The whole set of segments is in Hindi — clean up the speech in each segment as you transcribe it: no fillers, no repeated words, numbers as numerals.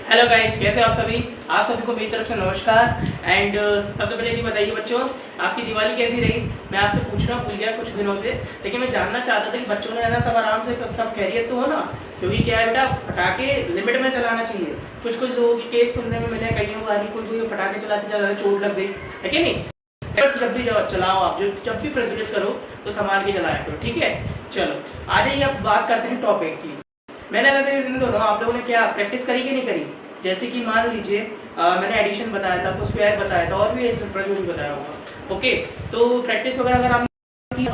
हेलो गाइस, कैसे आप सभी। आप सभी को मेरी तरफ से नमस्कार। एंड सबसे पहले ये बताइए बच्चों, आपकी दिवाली कैसी रही। मैं आपसे पूछना भूल गया कुछ दिनों से, लेकिन मैं जानना चाहता था कि बच्चों ने है ना सब आराम से सब खैरियत तो हो ना, क्योंकि क्या है बेटा, पटाखे लिमिट में चलाना चाहिए। कुछ लोगों के केस सुनने में मिले, कईयों का कोई पटाखे चलाते ज़्यादा चोट लग गई है कि नहीं। बस जब भी चलाओ आप, जब भी प्रज्वलित करो तो संभाल के चलाया करो, ठीक है। चलो आ जाइए, अब बात करते हैं टॉपिक की। मैंने वैसे इन दोनों आप लोगों ने क्या प्रैक्टिस करी कि नहीं करी। जैसे कि मान लीजिए मैंने एडिशन बताया था, आपको स्क्वायर बताया था, और भी प्रज्वलित बताया होगा। ओके, तो प्रैक्टिस वगैरह अगर आप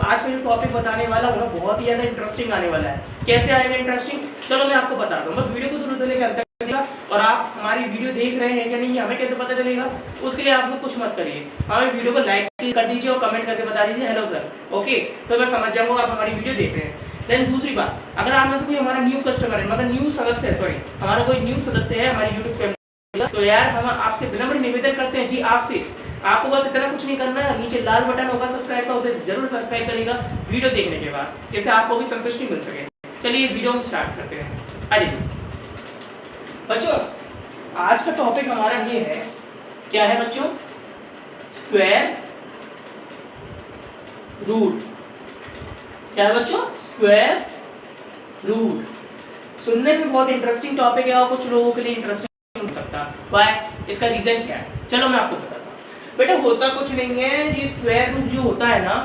आज का जो टॉपिक बताने वाला हूँ ना, बहुत ही ज़्यादा इंटरेस्टिंग आने वाला है। कैसे आएगा इंटरेस्टिंग, चलो मैं आपको बताता हूँ। बस वीडियो को शुरू से लेकर अंत तक देखिएगा। और आप हमारी वीडियो देख रहे हैं या नहीं, हमें कैसे पता चलेगा, उसके लिए आप लोग कुछ मत करिए, हमारी वीडियो को लाइक कर दीजिए और कमेंट करके बता दीजिए हेलो सर। ओके, तो मैं समझ जाऊँगा आप हमारी वीडियो देख रहे हैं। देन दूसरी बात, अगर आप में से कोई हमारा न्यू कस्टमर है, मतलब न्यू सदस्य है, सॉरी हमारा कोई न्यू सदस्य है हमारी यूट्यूब चैनल, तो यार हम आपसे विनम्र निवेदन करते हैं जी, आपसे आपको बस इतना कुछ नहीं करना है, नीचे लाल बटन होगा सब्सक्राइब का, उसे जरूर सब्सक्राइब करेगा वीडियो देखने के बाद, जिससे आपको भी संतुष्टि मिल सके। चलिए वीडियो हम स्टार्ट करते हैं। आइए बच्चों, आज का टॉपिक हमारा ये है, क्या है बच्चों, स्क्वायर रूट। क्या है बच्चों, स्क्वायर रूट। सुनने में बहुत इंटरेस्टिंग टॉपिक है और कुछ लोगों के लिए इंटरेस्टिंग हो सकता है। वाई, इसका रीजन क्या है, चलो मैं आपको बताता हूँ। बेटा होता कुछ नहीं है, ये स्क्वायर रूट जो होता है ना,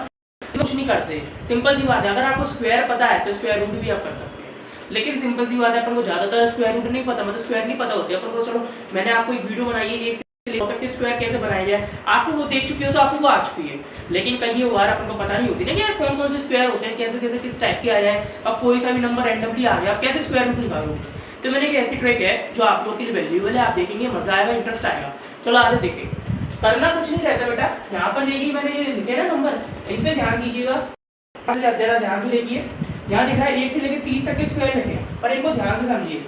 कुछ नहीं करते, सिंपल सी बात है। अगर आपको स्क्वायर पता है तो स्क्वायर रूट भी आप कर सकते हैं, लेकिन सिंपल सी बात है, अपन को ज्यादातर स्क्वायर रूट नहीं पता, मतलब स्क्वायर नहीं पता होते अपन को। चलो मैंने आपको एक वीडियो बनाई है, एक स्क्वायर कैसे बनाया जाए, आपको वो देख चुकी हो तो आपको वो आ चुकी है, लेकिन कई बार अपन को पता नहीं होती ना कि यार कौन कौन से स्क्वायर होते हैं, कैसे कैसे किस टाइप के आ जाए। अब कोई सा भी नंबर रैंडमली आ गया, आप कैसे स्क्वायर रूट निकालोगे। तो मैंने एक ऐसी ट्रिक है जो आप लोग के लिए वैल्यूएबल है, आप देखेंगे मजा आएगा, इंटरेस्ट आएगा। चलो आगे देखें। करना कुछ नहीं रहता बेटा, यहाँ पर देखिए मैंने ये लिखे ना नंबर, इन पे ध्यान दीजिएगा, जरा ध्यान से देखिए। यहाँ दिख रहा है 1 से लेकर 30 तक के स्क्वायर लिखे हैं, पर इनको ध्यान से समझिए।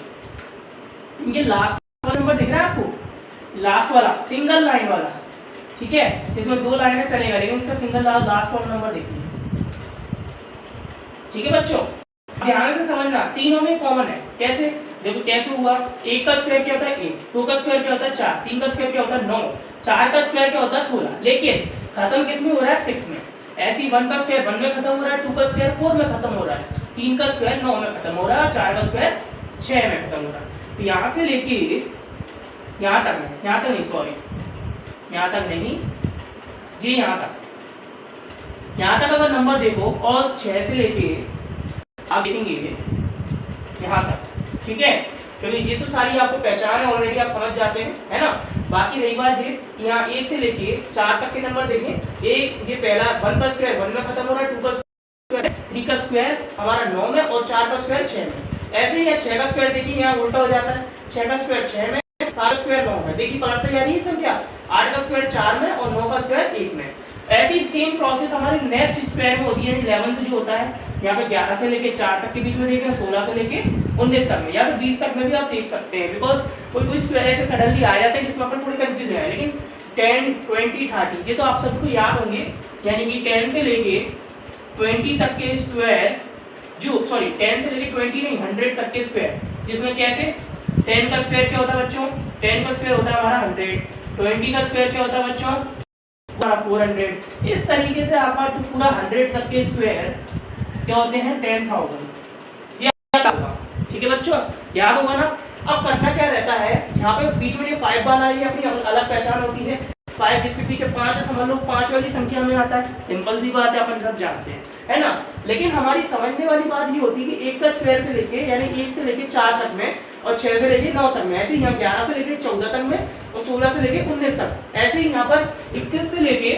इनके लास्ट वाला नंबर दिख रहा है आपको, लास्ट वाला सिंगल लाइन वाला, ठीक है, इसमें 2 लाइनें चलेगा, लेकिन इसका सिंगल लास्ट वाला नंबर देखिए, ठीक है बच्चों। ध्यान से समझना, तीनों में कॉमन है। कैसे, देखो कैसे हुआ। 1 का स्क्वायर क्या होता है 1, 2 का स्क्वायर क्या होता है 4, 3 का स्क्वायर क्या होता है 9, 4 का स्क्वायर क्या होता है 16, लेकिन खत्म किस में हो रहा है 6 में। ऐसे ही 1 का स्क्वायर 1 में खत्म हो रहा है, 2 का स्क्वायर 4 में खत्म हो रहा है, 3 का स्क्वायर 9 में खत्म हो रहा है, 4 का स्क्वायर 6 में खत्म हो रहा है। तो यहाँ से लेके यहाँ तक नहीं, सॉरी यहाँ तक नहीं जी, यहाँ तक अगर नंबर देखो, और 6 से लेके आप देखेंगे यहाँ तक, ठीक है, क्योंकि ये तो सारी आपको पहचान है ऑलरेडी, आप समझ जाते हैं, है ना। बाकी रही बात ये, यहाँ 1 से लेके 4 तक के नंबर देखें। एक ये पहला 1 का स्क्वायर 1 में खत्म हो रहा है, 2 का स्क्वायर 3 का स्क्वायर हमारा 9 में, और 4 का स्क्वायर 6 में। ऐसे ही 6 का स्क्वायर देखिए, यहाँ उल्टा हो जाता है, 6 का स्क्वायर 6 में, 7 का स्क्वायर 9 में, देखिए पलटता जा रही है संख्या, 8 का स्क्वायर 4 में और 9 का स्क्वायर 1 में। ऐसी सेम प्रोसेस हमारी नेक्स्ट स्क्वायर में होती है, 11 से जो होता है, यहाँ पे 11 से लेके 4 तक के बीच में देख रहे हैं, 16 से लेके 19 तक में, या फिर 20 तक में भी आप देख सकते हैं, बिकॉज कोई स्क्वायर ऐसे सडनली आ जाते हैं जिसमें अपन थोड़ी कंफ्यूज है। लेकिन 10, 20, 30 ये तो आप सबको याद होंगे, यानी कि 10 से लेके 20 तक के स्क्वायर, जो सॉरी 10 से लेके 20 नहीं 100 तक के स्क्वायर, जिसमें कैसे 10 का स्क्वायर क्या होता है बच्चों, 10 का स्क्वायर होता है हमारा 100, 20 का स्क्वायर क्या होता है बच्चों 400। इस तरीके से आपका पूरा 100 तक के स्क्वायर क्या होते हैं 10,000। ठीक है बच्चों, याद होगा ना। अब करना क्या रहता है, यहाँ पे बीच में ये 5 वाला है, अपनी अलग पहचान होती है। 5 जिसके पीछे 5 है, समझ लो 5 वाली संख्या में आता है, सिंपल सी बात है, अपन सब जानते हैं, है ना। लेकिन हमारी समझने वाली बात ये होती है कि 1 का स्क्वायर से लेके, यानी 1 से लेके 4 तक में, और 6 से लेके 9 तक में, ऐसे ही यहाँ 11 से लेके 14 तक में, और 16 से लेके 19 तक, ऐसे ही यहाँ पर 21 से लेके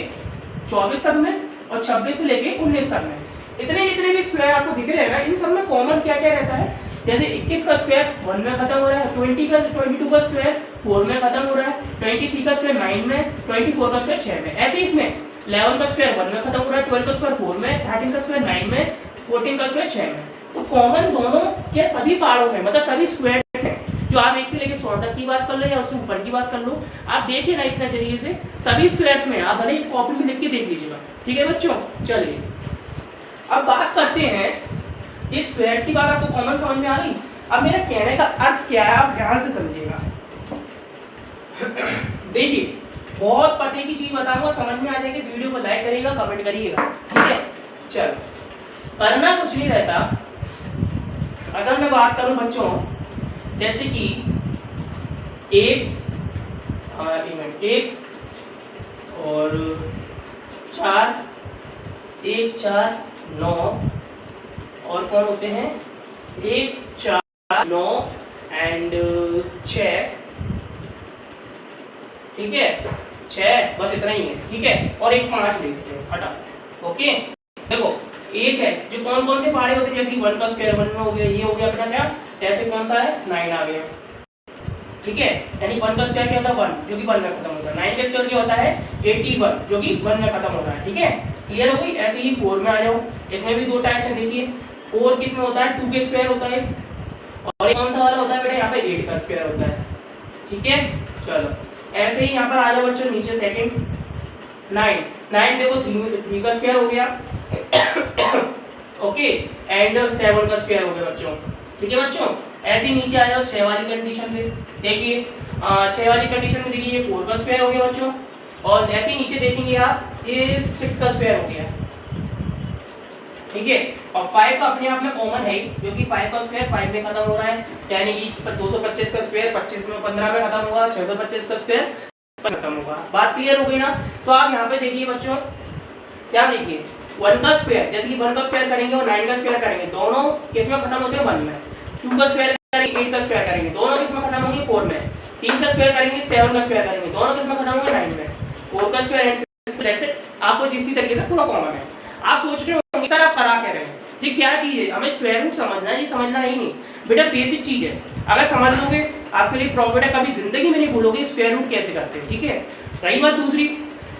24 तक में, और 26 से लेके 19 तक में। इतने जितने भी स्क्वायर आपको दिख रहे हैं ना, इन सब में कॉमन क्या क्या रहता है। जैसे 21 का स्क्वायर 1 में खत्म हो रहा है, 22 का स्क्वायर 4 में खत्म हो रहा है, 23 का स्क्वायर 9 में, 24 का स्क्वायर 6 में। ऐसे इसमें 11 का स्क्वायर 1 में खत्म हो रहा है, 12 का स्क्वायर 4 में, 13 का स्क्वायर 9 में, 14 का स्क्वायर 6 में। तो कॉमन दोनों के सभी पार्टों में, मतलब सभी स्क्वायर में, जो आप 1 से लेके 100 तक की बात कर लो या उससे ऊपर की बात कर लो, आप देखिए ना इतना तरीके से सभी स्क्वायर्स में, आप भले ही कॉपी में लिख के देख लीजिएगा, ठीक है बच्चों। चलिए अब बात करते हैं, इस स्क्वायर्स की बात आपको कॉमन समझ में आ गई। अब मेरा कहने का अर्थ क्या है, आप ध्यान से समझिएगा। देखिए बहुत पते की चीज बताऊंगा, समझ में आ जाएगी, वीडियो को लाइक करिएगा, कमेंट करिएगा, ठीक है। चलो करना कुछ नहीं रहता। अगर मैं बात करूं बच्चों, जैसे कि एक और 4, 1 4 9 और कौन होते हैं 1 4 9 एंड 6, ठीक है 6, बस इतना ही है, ठीक है। और एक 5 ले लेते हैं हटा, ओके। देखो एक है जो कौन कौन से पहाड़े होते हैं, जैसे 1 का स्क्वायर 1 में हो गया, ये हो गया अपना क्या, ऐसे कौन सा है 9 आ गया, ठीक है। यानी 1 का स्क्वायर क्या होता है 1 जो कि 1 में खत्म होता है, 9 का स्क्वायर क्या होता है 81 जो कि 1 में खत्म होता है, ठीक है। क्लियर हो गई। ऐसे ही 4 में आ जाओ, इसमें भी 2 टाइप्स हैं, देखिए 4 किस में होता है 2 के स्क्वायर होता है और एक कौन सा वाला होता है बेटा यहाँ पे 8 का स्क्वायर होता है, ठीक है। चलो ऐसे ही यहाँ पर आ जाओ बच्चों नीचे सेकंड 9 देखो 3 का स्क्वायर हो गया ओके एंड 7 का स्क्वायर हो गया बच्चों, ठीक है बच्चों। ऐसे ही नीचे आ जाओ 6 वाली कंडीशन पे, देखिए 6 वाली कंडीशन में देखिए ये 4 का स्क्वायर हो गया बच्चों, और ऐसे ही नीचे देखेंगे आप ये 6 का स्क्वायर हो गया, ठीक है। और 5 का अपने आप में कॉमन है क्योंकि 5 का स्क्वायर 5 में खत्म हो रहा है, यानी कि 225 का स्क्वायर 25 में 15 में खत्म होगा, 625 का स्क्वायर खत्म होगा। बात क्लियर हो गई ना। तो आप यहाँ पे देखिए बच्चों, क्या देखिए 1 का स्क्वायर, जैसे कि 1 का स्क्वायर करेंगे और 9 का स्क्वायर करेंगे, दोनों किस में खत्म होते हैं 1 में। 2 का स्क्वायर करेंगे 8 का स्क्वायर करेंगे, दोनों किस में खत्म होंगे 4 में। 3 का स्क्वायर करेंगे 7 का स्क्वायर करेंगे, दोनों किस में खत्म होंगे 9 में। 4 का स्क्वायर एंड 6 ऐसे आपको इसी तरीके से पूरा कॉमन है। आप सोच रहे हो सर आप करा क्या रहे हैं, ठीक क्या चीज है, हमें स्क्वायर रूट समझना है, ये समझना ही नहीं बेटा, बेसिक चीज है। अगर समझ लोगे आपके लिए प्रॉफिट है, कभी जिंदगी में नहीं भूलोगे स्क्वायर रूट कैसे करते हैं, ठीक है। रही बात दूसरी,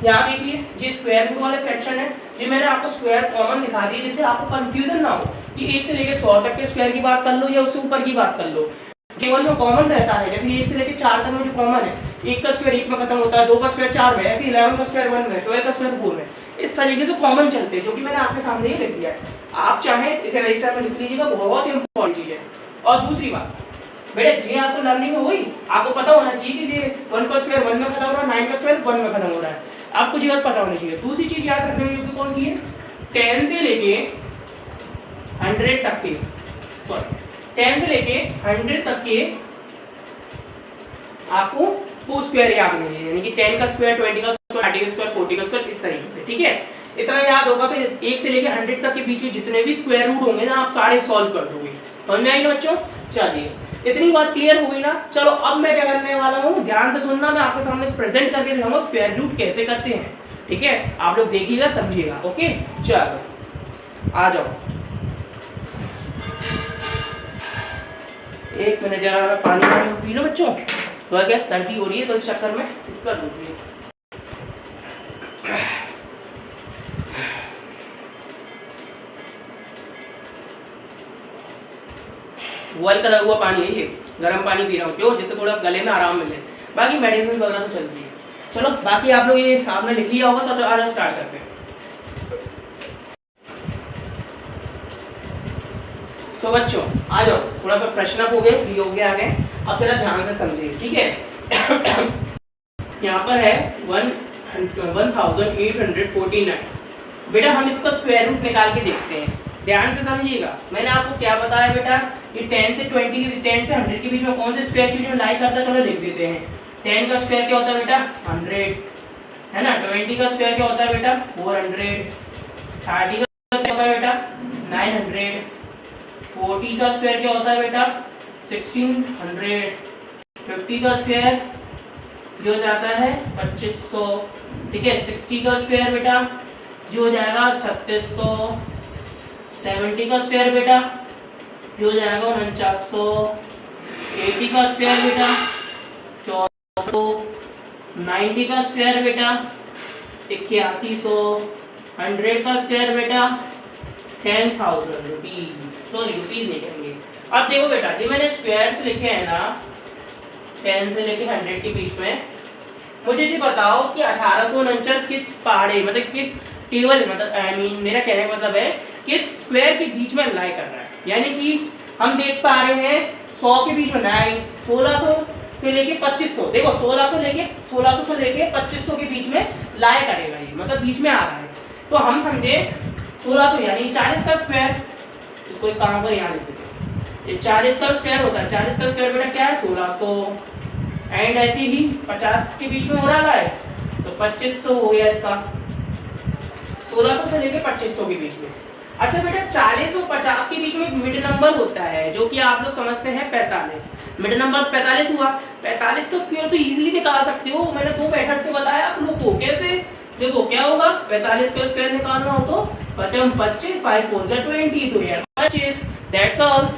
यहाँ देखिए ये स्क्वायर रूट वाला सेक्शन है, जी मैंने आपको स्क्वायर कॉमन दिखा दिया जिससे आपको कंफ्यूजन ना हो कि 1 से लेकर 100 तक के स्क्वायर की बात कर लो या उससे ऊपर की बात कर लो, केवल में कॉमन रहता है। जैसे 1 से लेकर 4 तक में जो कॉमन है, 1 का स्क्वायर 1 में खत्म होता है, 2 का स्क्वायर 4 में, ऐसे 11 का स्क्वायर 1 में, 12 का स्क्वायर 4 में, इस तरीके से कॉमन चलते हैं, जो कि मैंने आपके सामने ही लिख दिया है। आप चाहें इसे रजिस्टर में लिख लीजिएगा, बहुत इंपॉर्टेंट चीज है। और दूसरी बात बेटा, जी आपको लर्निंग हो गई, आपको पता होना चाहिए कि ये 1 का स्क्वायर 1 में खत्म हो रहा है, 9 का स्क्वायर 1 में खत्म हो रहा है, आपको ये बात पता होनी चाहिए। दूसरी चीज याद रखनी है कौन सी है, 10 से लेके 100 तक के, सॉरी 10 से लेके 100 तक के आपको टू स्क्वायर याद नहीं है, यानी कि 10 का स्क्वायर 20 का स्क्वायर 30 का स्क्वायर 40 का स्क्वायर, इस तरीके से, ठीक है। इतना याद होगा तो 1 से लेके 100 तक के बीच में जितने भी स्क्वायर रूट होंगे ना, आप सारे सॉल्व कर दोगे। समझ में आई ना बच्चों। चलिए इतनी बात क्लियर हो गई ना। चलो अब मैं क्या करने वाला हूँ, ध्यान से सुनना, मैं आपके सामने प्रेजेंट करके दिखाऊंगा स्क्वायर रूट कैसे करते हैं, ठीक है। आप लोग देखिएगा समझिएगा, ओके। चलो आ जाओ, 1 मिनट जरा पानी पी लो बच्चों, तो क्या सर्दी हो रही है तो इस चक्कर में दिक्कत होती है। बॉयल करा हुआ पानी है ये, गर्म पानी पी रहा हूँ क्यों, जिससे थोड़ा गले में आराम मिले, बाकी मेडिसिन वगैरह तो चल रही है। चलो बाकी आप लोग ये आपने लिख लिया होगा तो आज स्टार्ट करते हैं। सो बच्चों आ जाओ, थोड़ा सा फ्रेशन अप हो गए, फ्री हो गए आ गए, अब जरा ध्यान से समझिए, ठीक है। यहाँ पर है 1849, बेटा हम इसका स्क्वायर रूट निकाल के देखते हैं, ध्यान से समझिएगा। मैंने आपको क्या बताया बेटा, ये 10 से 100 के बीच में कौन से स्क्वायर के बीच में लाई करता है, चलो लिख देते हैं। 10 का स्क्वायर क्या होता है बेटा 100 है ना, 20 का स्क्वायर क्या होता है बेटा 400, 30 का स्क्वायर होता है बेटा 900, 40 का स्क्वायर क्या होता है बेटा 1600, 50 का स्क्वायर जो हो जाता है 2500, ठीक है। 60 का स्क्वायर बेटा जो हो जाएगा 3600, 70 का स्क्वायर बेटा जो हो जाएगा 4900, 80 का स्क्वायर बेटा 1400, 90 का स्क्वायर बेटा 8100, 100 का स्क्वायर बेटा 10,000 रुपीज, सॉरी रुपीज नहीं कहेंगे। अब देखो बेटा जी मैंने स्क्वायर से लिखे हैं ना 10 से लेके 100 के बीच में, मुझे जी बताओ कि 1849 किस पहाड़े मतलब किस टेबल मतलब आई मीन मेरा कहने का मतलब है किस स्क्वायर के बीच में लाई कर रहा है। यानी कि हम देख पा रहे हैं 100 के बीच में 9, 1600 से लेके 2500, देखो 1600 से लेके 2500 के बीच में लाया करेगा ये, मतलब बीच में आ रहा है। तो हम समझे 1600 यानी 40 का स्क्वायर, इसको एक काम कर यहाँ लिख देते हैं, ये 40 का स्क्वायर होता है। 40 का स्क्वायर बेटा क्या है 1600, एंड ऐसे ही 50 के बीच में हो रहा है तो 2500 हो गया इसका, 1600 से लेके 2500 के बीच में। अच्छा बेटा 40 और 50 के बीच में एक मिड नंबर होता है जो कि आप लोग समझते हैं 45, मिड नंबर 45 हुआ। 45 का स्क्वायर तो इजीली निकाल सकते हो, मैंने दो मेथड से बताया आप लोग को। कैसे, देखो क्या होगा, 45 का स्क्वायर निकालना हो तो 55 25 5 4 20 तो यार 25, दैट्स ऑल।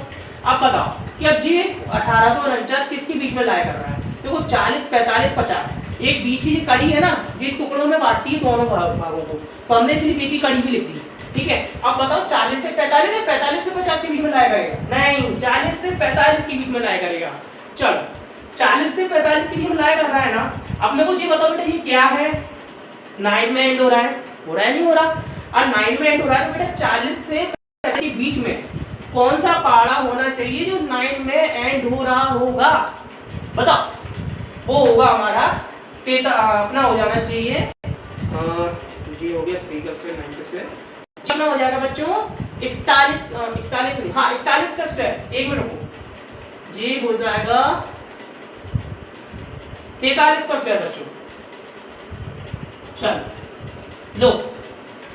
अब बताओ कि अब ये 1849 किसके बीच में लाया कर रहा है। देखो 40 45 50 एक बीच की कड़ी है ना, जिन टुकड़ों में बांटती है दोनों भागों को, तो हमने इसलिए बीच की कड़ी भी लिख दी। ठीक है, अब बताओ 40 से 45 है, 45 से 50 के बीच में लाया करेगा, नहीं 40 से 45 के बीच में लाया करेगा। चलो 40 से 45 के बीच में लाया कर रहा है ना। अब मेरे को ये बताओ बेटा ये क्या है, 9 में एंड हो रहा है, नहीं हो रहा। और 9 में एंड हो रहा है तो बेटा 40 से 45 के बीच में कौन सा पहाड़ा होना चाहिए जो 9 में एंड हो रहा होगा, बताओ। वो होगा हमारा अपना हो जाना चाहिए, जी हो गया 3 का स्क्वायर 9 का स्क्वायर, अपना हो जाएगा बच्चों 41 नहीं, हाँ 41 का स्क्वायर, एक मिनट रुको, जी हो जाएगा 43 का स्क्वायर बच्चों। चलो लो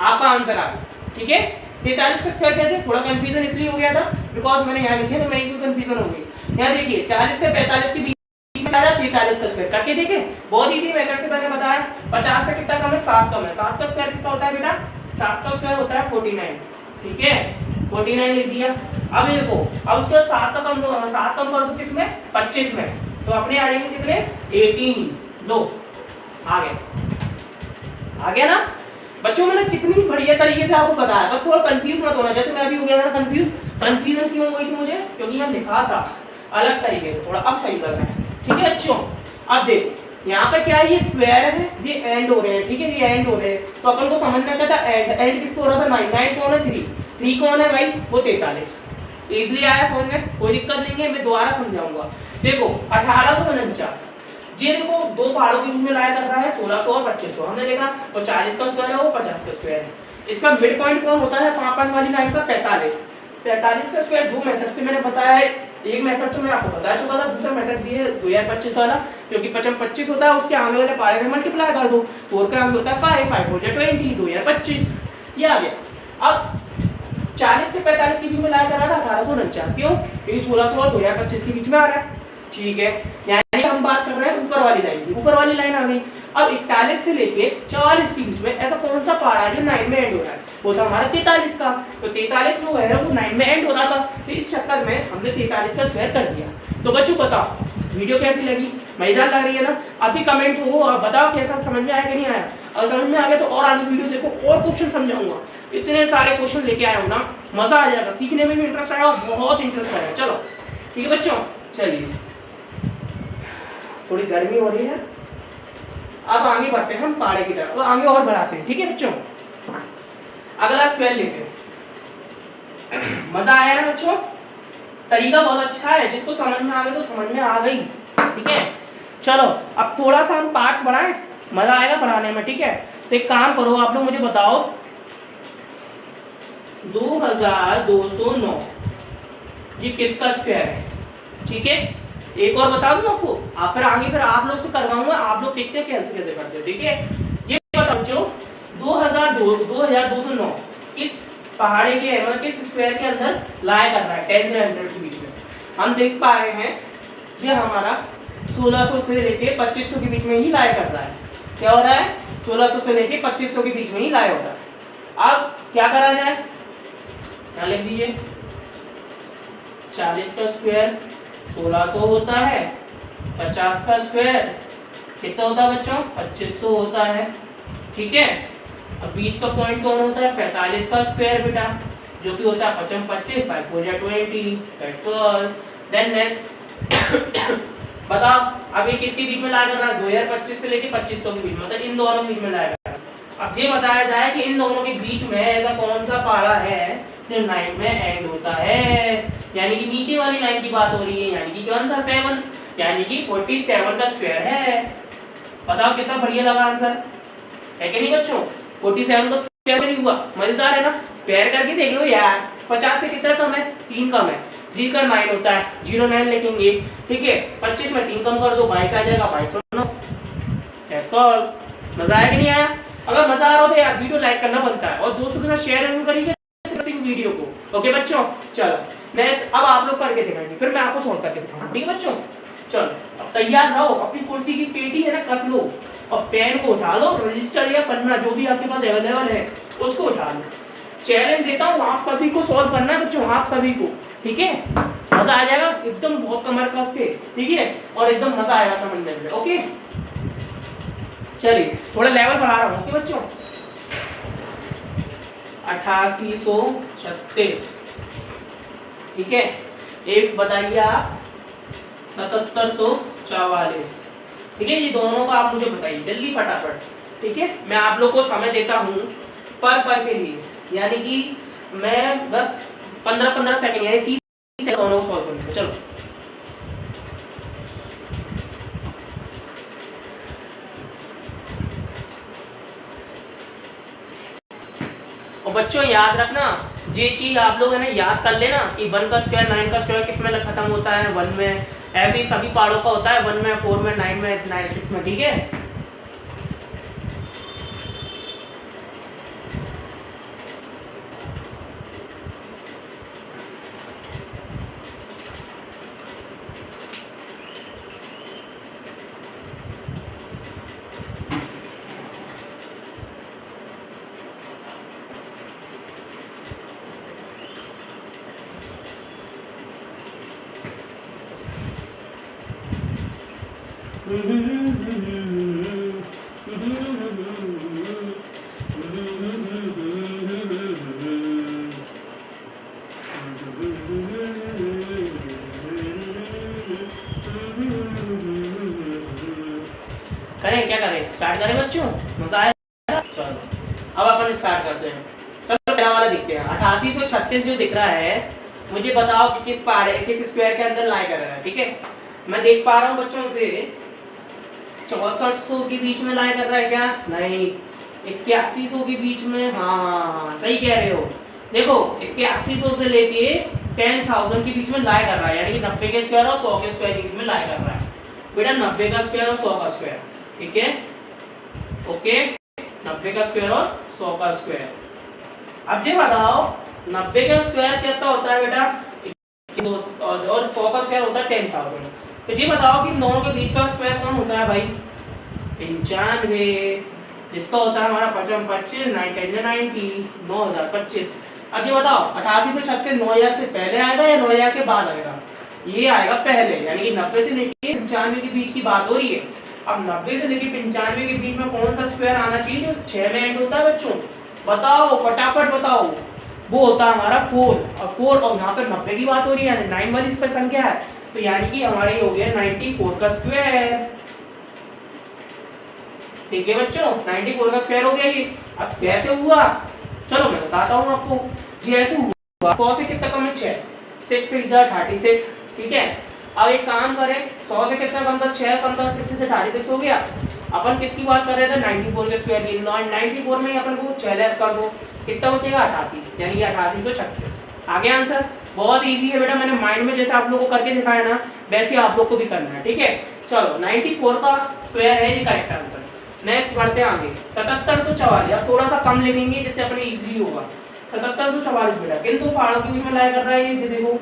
आपका आंसर आ गया। ठीक है, 43 का स्क्वायर कैसे, थोड़ा कंफ्यूजन इसलिए हो गया था बिकॉज मैंने यहाँ लिखे तो मेरी कंफ्यूजन हो गई। यहाँ देखिए 40 से 45 के बीच में आ रहा है 43 का स्क्वायर, करके देखे, बहुत इजी मेथड से मैंने बताया। 50 से कितना कम है, 7 कम है, 7 का स्क्वायर कितना होता है बेटा, 7 का स्क्वायर होता है 49। ठीक है 49 लिख दिया। अब ये देखो, अब उसके बाद 7 का कम 7 कम कर दो किसमें 25 में, तो अपने आ जाएंगे कितने 18। लो आ गया ना बच्चों, मैंने कितनी बढ़िया तरीके से आपको बताया, बस थोड़ा कंफ्यूज मत होना, जैसे मैं अभी हो गया था कंफ्यूजन क्यों हो गई थी मुझे, क्योंकि यहाँ लिखा था अलग तरीके से, थोड़ा अब सही लग रहा है। ठीक है बच्चों, अब देखो यहाँ पे क्या है, ये स्क्वायर है, ये एंड हो रहे हैं। ठीक है, ये एंड हो रहे हैं तो अपन को समझना क्या था, एंड किसको हो रहा था 9 कौन है 3 कौन है भाई, वो 43। इजिली आया समझ में, कोई दिक्कत नहीं है, मैं दोबारा समझाऊंगा। देखो 1849, ये देखो दो पहाड़ों के बीच में लाया कर रहा है 1600 और 2500, हमने देखा वो 40 का स्क्वायर है, वो 50 का स्क्वायर है। इसका मिड पॉइंट कौन होता है 5 वाली लाइन का 45 का स्क्वायर। दो मेथड से मैंने बताया है, एक मेथड तो मैं आपको बता चुका था, दूसरा मेथड ये है 2025 वाला, क्योंकि 25 होता है उसके आगे वाले पहाड़े में मल्टीप्लाई कर दो, 4 का आगे होता है 5 5 हो जाए 20 2025, ये आ गया। अब 40 से 45 के बीच में लाया कर रहा था 1849, क्यों, क्योंकि 1600 और 2025 के बीच में आ रहा है। ठीक है, यानी हम बात कर रहे हैं ऊपर वाली लाइन की, ऊपर वाली लाइन आ गई। अब 41 से लेके 44 के बीच में ऐसा कौन सा पहाड़ा है जो 9 में एंड हो रहा है, वो था हमारा 43 का, तो 43 जो है वो 9 में एंड हो रहा था, तो इस चक्कर में हमने 43 का स्क्वायर कर दिया। तो बच्चों बताओ वीडियो कैसी लगी, मजेदार लग रही है ना, अभी कमेंट हो और बताओ कैसा समझ में आया कि नहीं आया, और समझ में आ गया तो और आगे वीडियो देखो और क्वेश्चन समझाऊंगा, इतने सारे क्वेश्चन लेके आया हूँ ना, मजा आ जाएगा, सीखने में भी इंटरेस्ट आएगा, बहुत इंटरेस्ट आएगा। चलो ठीक है बच्चों, चलिए थोड़ी गर्मी हो रही है, अब आगे बढ़ते हैं हम पहाड़े की तरफ, आगे और बढ़ाते हैं। ठीक है बच्चों, अगला स्क्वायर लेते हैं। मजा आया ना बच्चों, तरीका बहुत अच्छा है, जिसको समझ में आ गई तो समझ में आ गई। ठीक है, चलो अब थोड़ा सा हम पार्ट्स बढ़ाएं, मजा आएगा बढ़ाने में। ठीक है, तो एक काम करो, आप लोग मुझे बताओ 2209 ये किसका स्क्वायर है। ठीक है, एक और बता दूं आपको, फिर आगे फिर आप लोग से करवाऊंगा, आप लोग देखते हैं कैसे कैसे करते हैं। ठीक है, ये बताओ जो 2209 किस पहाड़ी के मतलब किस स्क्वायर के अंदर लाया कर रहा है 10 से 100 के बीच में। हम देख पा रहे हैं ये हमारा 1600 से लेके 2500 के बीच में ही लाया कर रहा है। क्या हो रहा है, 1600 से लेके 2500 के बीच में ही लाया हो रहा है। अब क्या करा जाए, क्या लिख दीजिए, 40 का स्क्वायर 1600 होता है, 50 का स्क्वायर कितना होता है बच्चों 2500 होता है। ठीक है, अब बीच का पॉइंट कौन होता है 45 का स्क्वायर बेटा, जो कि होता है 55 25 5 4 20, दैट्स ऑल। देन नेक्स्ट बताओ अब ये किसके बीच में लाया करना है 2025 से लेके 2500 के बीच, मतलब इन दोनों के बीच में लाया करना है। अब ये बताया जाए कि इन दोनों के बीच में ऐसा कौन सा पहाड़ा है जो 9 में एंड होता है, यानी कि नीचे वाली लाइन की बात हो रही है, यानी कि कौन सा 7, यानी कि 47 का स्क्वायर है। बताओ कितना बढ़िया लगा आंसर, है कि नहीं बच्चों? 47 का स्क्वायर नहीं हुआ, मजेदार है ना? स्क्वायर करके देख लो यार। 50 से कितना कम है? 3 कम है। 3 का 9 होता है, 09 लिखेंगे, ठीक है। 25 में 3 कम कर दो, 22 आ जाएगा, 2209। That's all. मजा आया कि नहीं आया? अगर मजा आ रहा हो तो यार वीडियो लाइक करना बनता है और दोस्तों के साथ शेयर जरूर करिए वीडियो को। ओके बच्चों, चलो नेक्स्ट अब आप लोग करके दिखाएंगे, फिर मैं आपको सॉल्व करके दिखाऊंगा, ठीक है बच्चों? चलो अब तैयार रहो, अपनी कुर्सी की पेटी है ना कस लो और पेन को उठा लो, रजिस्टर या पन्ना जो भी आपके पास अवेलेबल है उसको उठा लो। चैलेंज देता हूँ आप सभी को सॉल्व करना है बच्चों, आप सभी को, ठीक है? मजा आ जाएगा एकदम, बहुत कमर कस के, ठीक है? और एकदम मजा आएगा समझने में। ओके चलिए थोड़ा लेवल बढ़ा रहा हूँ, ओके बच्चों? 8836, ठीक है। एक बताइए आप 7744, ठीक है। ये दोनों का आप मुझे बताइए जल्दी फटाफट, ठीक है? मैं आप लोग को समय देता हूँ पर के लिए, यानी कि मैं बस 15-15 सेकंड यानी 30 सेकंड दोनों सॉल्व करूँगा। चलो और बच्चों याद रखना, ये चीज आप लोग है ना याद कर लेना कि 1 का स्क्वायर 9 का स्क्वायर किस में खत्म होता है? 1 में। ऐसे ही सभी पार्टों का होता है, 1 में, 4 में, 9 में, 6 में, ठीक है? करें क्या करें? स्टार्ट करें बच्चों? मजा आएगा? चलो अब अपन स्टार्ट करते हैं। चलो पहला वाला देखते हैं। 8836 जो दिख रहा है, मुझे बताओ कि किस स्क्वायर के अंदर लाई कर रहा है, ठीक है? मैं देख पा रहा हूँ बच्चों से 6400 के बीच में लाई कर रहा है क्या? नहीं। 8100 के बीच में, हाँ सही कह रहे हो। देखो 8100 से लेके 10,000 के बीच में लाई कर रहा है, यानी कि 90 के स्क्वायर और 100 के स्क्वायर के बीच में लाई कर रहा है बेटा। 90 का स्क्वायर और 100 का स्क्वायर, ठीक है? ओके 90 का स्क्वायर और 100 का स्क्वायर। अब ये बताओ 90 का स्क्वायर कितना होता है बेटा? और 100 का स्क्वायर होता है 10,000। तो ये बताओ कि दोनों के बीच का स्क्वायर कौन होता है भाई? 95, जिसका होता है हमारा 55, 90, 9025। अब ये बताओ 88 से 36 9000 से पहले आएगा या 9000 के बाद आएगा? ये आएगा पहले, यानी कि 90 से लेके 95 के बीच की बात हो रही है। अब 90 से लेके 95 के बीच में कौन सा स्क्वायर आना चाहिए जो 6 में एंड होता है बच्चों? बताओ फटाफट बताओ। वो होता है हमारा 4 और 4, और यहाँ पर 90 की बात हो रही है, यानी 9 वाली इस पर संख्या है, तो यानी कि हमारे हो गया 94 का स्क्वायर, ठीक है बच्चों? 94 का स्क्वायर हो गया ये। अब कैसे हुआ? चलो मैं बताता हूँ आपको। ये ऐसे हुआ, 100 से कितना कम है? 6, 6 6 36, ठीक है? अब एक काम करें, 100 से कितना कम था? 6 कम था, 6 से 36 हो गया। अपन किसकी बात कर रहे थे? 94 के स्क्वायर की। 94 में ही अपन को 6 लेस कर दो, कितना बचेगा? 88, यानी कि 8836। आगे आंसर बहुत इजी है बेटा, मैंने माइंड में जैसे आप लोगों को करके दिखाया ना, वैसे आप लोग को भी करना है, ठीक है? चलो 94 का स्क्वायर है ये करेक्ट आंसर। नेक्स्ट बढ़ते हैं आगे। 7744, अब थोड़ा सा कम लिखेंगे जिससे अपने इजीली होगा। 7744 बेटा किन दो पहाड़ों के बीच में लाई कर रहा है? ये देखो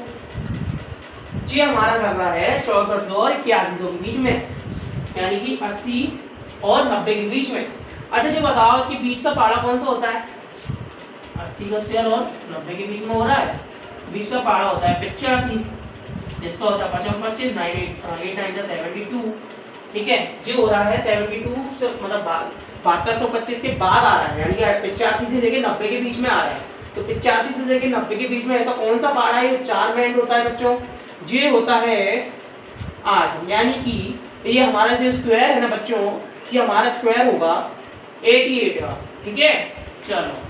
जी हमारा कर रहा है 6400 और 8100 के बीच में, यानी कि 80 और 90 के बीच में। अच्छा जी बताओ इसके बीच का पहाड़ा कौन सा होता है? 80 का स्क्वायर और 90 के बीच में हो रहा है, बीच का पहाड़ा होता है 85, जिसका होता है 55, 8 72, ठीक है? ये हो रहा है 72 से मतलब 7225 के बाद आ रहा है, यानी कि 85 से लेके 90 के बीच में आ रहा है। तो 85 से लेके 90 के बीच में ऐसा कौन सा पहाड़ा है? 4 में एंड होता है बच्चों, ये होता है 8, यानी कि ये हमारा जो स्क्वायर है ना बच्चों, ये हमारा स्क्वायर होगा 88 का, ठीक है? चलो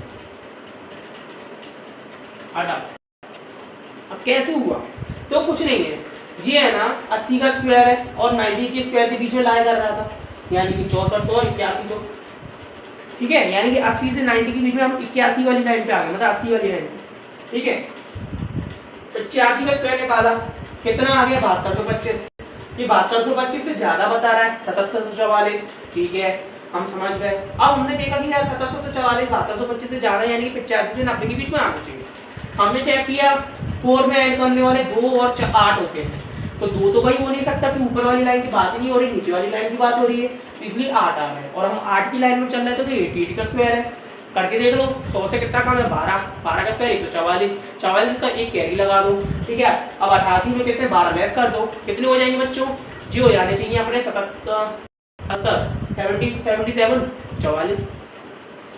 हटा। अब कैसे हुआ? तो कुछ नहीं है, ये है ना 80 का स्क्वायर है और 90 के स्क्वायर के बीच में लाई कर रहा था, यानी कि 6400 और 8100। ठीक है, यानी कि 80 से 90 के बीच में हम 81 वाली लाइन पे आ गए, मतलब 80 वाली लाइन। ठीक है, तो 86 का स्क्वायर निकाला, कितना आ गया 7225। ये 7225 से ज्यादा बता रहा है 7744। ठीक है, हम समझ गए। अब हमने देखा कि यार 7744 7225 से ज्यादा, यानी कि 85 से 90 के बीच में आना चाहिए। हमने चेक किया 4 में ऐड करने वाले 2 और 8 होते हैं, तो 2 तो भाई हो नहीं सकता कि ऊपर वाली लाइन की बात ही नहीं हो रही, नीचे वाली लाइन की बात हो रही है, तो इसलिए 8 आ रहा है। और हम 8 की लाइन में चल रहे थे तो 88 का स्क्वायर है, करके देख लो। 100 से कितना कम है 12, 12 का स्क्वायर 144, 44 का एक कैरी लगा दो। ठीक है, अब 88 में कितने 12 लेस कर दो, कितने हो जाएंगे बच्चों जी? हो जाने चाहिए अपने 77 77 44।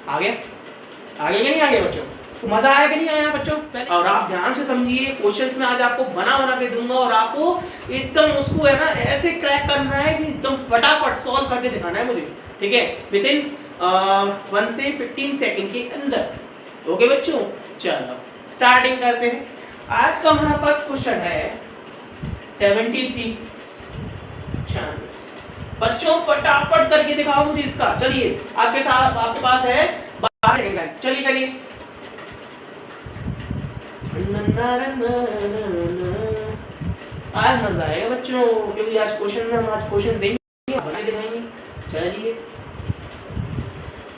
आगे आगे क्या नहीं आगे बच्चों? तो मजा आया कि नहीं आया बच्चों? और आप ध्यान से समझिए, क्वेश्चंस में आज आपको बना के दूंगा और आपको एकदम उसको है ना ऐसे क्रैक करना है कि एकदम फटाफट सॉल्व करके दिखाना है मुझे। ठीक है, विद इन 1 से 15 सेकंड के अंदर। ओके बच्चों, चलो स्टार्टिंग करते हैं। आज का हमारा फर्स्ट क्वेश्चन है 73। बच्चों फटाफट करके दिखाओ मुझे इसका। चलिए आपके साथ, आपके पास है 12 सेकंड, चलिए करिए। आज मजा आएगा बच्चों, क्योंकि आज क्वेश्चन में हम आज क्वेश्चन देंगे, बना दिखाएंगे। चलिए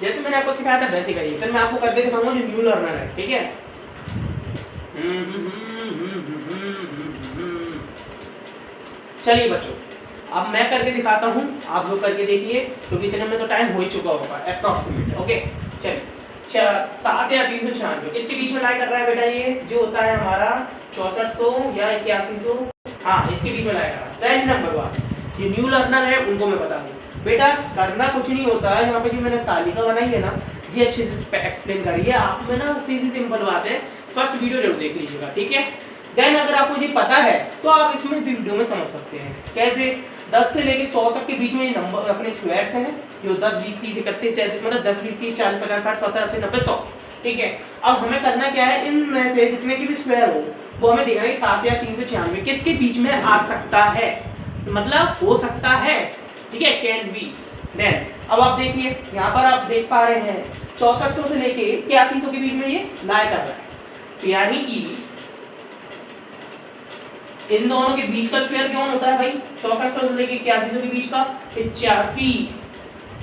जैसे मैंने आपको सिखाया था वैसे करिए, फिर मैं आपको करके दिखाऊंगा जो न्यू लर्नर है। ठीक है, चलिए बच्चों अब मैं करके दिखाता हूँ, आप लोग करके देखिए, क्योंकि इतने में तो टाइम हो ही चुका होगा अप्रॉक्सीमेट। ओके चलिए 7 या 396 इसके बीच में लाई कर रहा है बेटा, ये जो होता है हमारा 6400 या 8100, हाँ इसके बीच में लाई कर रहा है। पहली नंबर बात, ये न्यू लर्नर है उनको मैं बता दूँ बेटा, करना कुछ नहीं होता है। यहाँ पे जो मैंने तालिका बनाई है ना जी, अच्छे से एक्सप्लेन करिए आप में ना, सीधी सिंपल बात है, फर्स्ट वीडियो जरूर देख लीजिएगा। ठीक है, देन अगर आपको ये पता है तो आप इसमें भी वीडियो में समझ सकते हैं कैसे। 10 से लेके 100 तक के बीच में नंबर अपने स्क्वायर्स हैं, जो 10 20 30 31 जैसे, मतलब 10 20 30 40 50 60 70 80 90 100। ठीक है, अब हमें करना क्या है, इनमें से जितने की भी स्क्वायर हो वो हमें देखना है 7 या 396 किसके बीच में आ सकता है, मतलब हो सकता है। ठीक है, कैन बी। देन अब आप देखिए यहाँ पर आप देख पा रहे हैं 6400 से लेके 8100 के बीच में ये लाई कर रहा है, तो यानी कि इन दोनों के बीच का स्क्वायर कौन होता है भाई? 6400 से लेके 8100 के बीच का 85।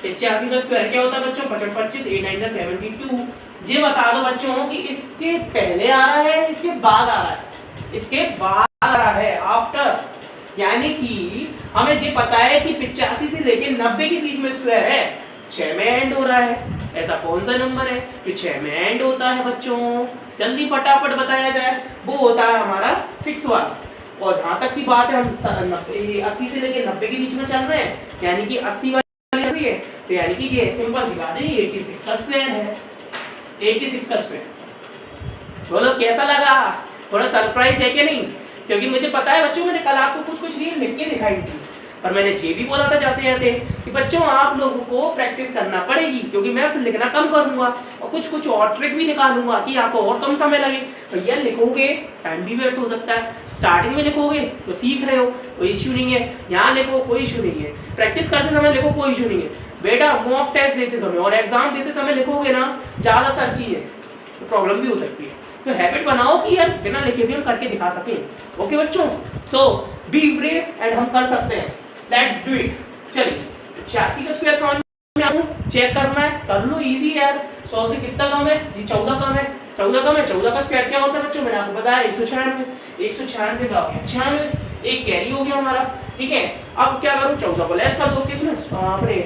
85 का स्क्वायर क्या होता है बच्चों? 55 25 8 9 72। ये बता दो बच्चों कि इसके पहले आ रहा है इसके बाद आ रहा है? इसके बाद आ रहा है, आफ्टर। यानी कि हमें ये पता है कि 85 से लेके 90 के बीच में स्क्वायर है, 6 में एंड हो रहा है। ऐसा कौन सा नंबर है कि 6 में एंड होता है बच्चों? जल्दी फटाफट बताया जाए। वो होता है हमारा 6 वाला। और जहाँ तक की बात है, हम 80 से लेके 90 के बीच में चल रहे हैं, यानी कि 80 वाली है, तो यानी कि ये सिंपल सी बात है, 86 का स्क्वायर है। 86 का स्क्वायर। बोलो कैसा लगा? थोड़ा सरप्राइज है कि नहीं? क्योंकि मुझे पता है बच्चों, मैंने कल आपको कुछ कुछ चीजें लिख के दिखाई थी, पर मैंने ये भी बोला था जाते जाते कि बच्चों आप लोगों को प्रैक्टिस करना पड़ेगी, क्योंकि मैं फिर लिखना कम करूंगा और कुछ कुछ और ट्रिक भी निकालूंगा कि आपको और कम समय लगे। भैया लिखोगे टाइम भी वेस्ट हो सकता है, स्टार्टिंग में लिखोगे तो सीख रहे हो, कोई इश्यू नहीं है। यहाँ लिखो कोई इश्यू नहीं है, प्रैक्टिस करते समय लिखो कोई इश्यू नहीं है बेटा। मॉक टेस्ट देते समय और एग्जाम देते समय लिखोगे ना ज़्यादातर चीज़ें तो प्रॉब्लम भी हो सकती है। तो हैबिट बनाओ कि यार बिना लिखे भी हम करके दिखा सकें। ओके बच्चों, सो बी ब्रेव एंड हम कर सकते हैं। Let's do it. चलिए 86 का स्क्वायर समझ में आऊं, चेक करना है, कर लो, इजी है यार। 100 से कितना कम है? ये 14 कम है। 14 कम है, 14 का स्क्वायर क्या होता है बच्चों? मैंने आपको बताया 196। 196 का 96, एक कैरी हो गया हमारा। ठीक है, अब क्या करूं? 14 को लेस कर दो, किसमें? अपने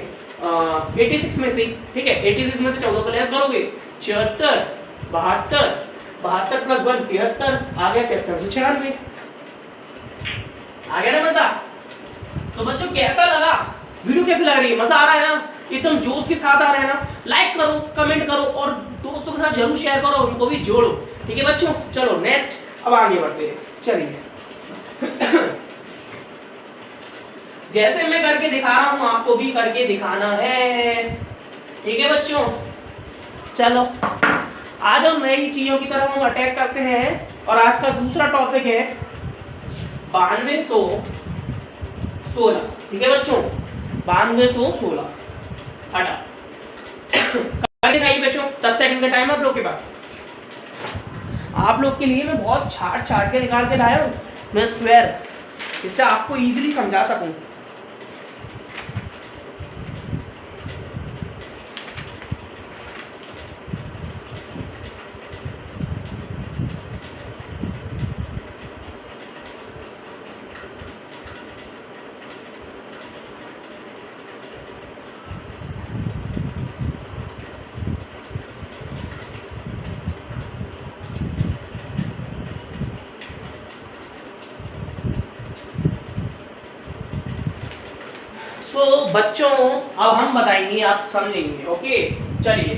86 में से। ठीक है, 86 में से 14 को लेस करोगे 76 72 72 प्लस 1 73, आ गया 7396। आ गया ना मजा? तो बच्चों कैसा लगा वीडियो? कैसे लग रही है? मजा आ रहा है ना? एकदम जोश के साथ आ रहा है ना? लाइक करो, कमेंट करो और दोस्तों के साथ जरूर शेयर करो, उनको भी जोड़ो। ठीक है बच्चों, चलो नेक्स्ट अब आगे बढ़ते हैं। चलिए जैसे मैं करके दिखा रहा हूं आपको भी करके दिखाना है। ठीक है बच्चों, चलो आज हम नई चीजों की तरफ हम अटैक करते हैं और आज का दूसरा टॉपिक है 9216, ठीक है बच्चों, 9216 हटा करके दिखाइए बच्चों। 10 सेकंड का टाइम आप लोग के पास। आप लोग के लिए मैं बहुत छाट के निकाल के लाया हूँ मैं स्क्वायर, जिससे आपको इजीली समझा सकूं। बच्चों अब हम बताएंगे, आप समझेंगे। ओके चलिए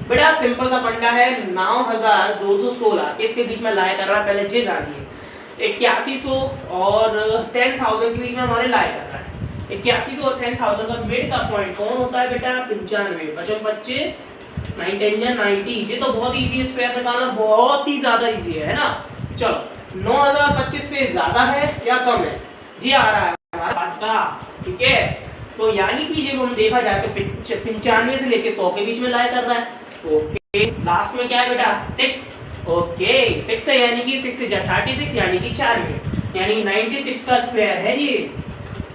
बेटा, सिंपल सा फंडा है। 9216 इसके बीच में लाया कर रहा है, पहले ये जानिए। 8100 और 10,000 के बीच में हमारे लाया कर रहा है। 8100 और 10,000 का मिड का पॉइंट कौन होता है बेटा? 95। 25 9 10 90। ये तो बहुत इजी है, स्क्वायर निकालना बहुत ही ज्यादा इजी है ना। चलो 9025 से ज्यादा है या कम है? जी आ रहा है हमारा बात का, ठीक है। तो यानी कि जब हम देखा जाए तो 95 से लेके 100 के बीच में लाया कर रहा है। ओके लास्ट में क्या है बेटा? 6। ओके 6 है, यानी कि 6 से 36 यानी कि 4 में, यानी 96 का स्क्वायर है ये।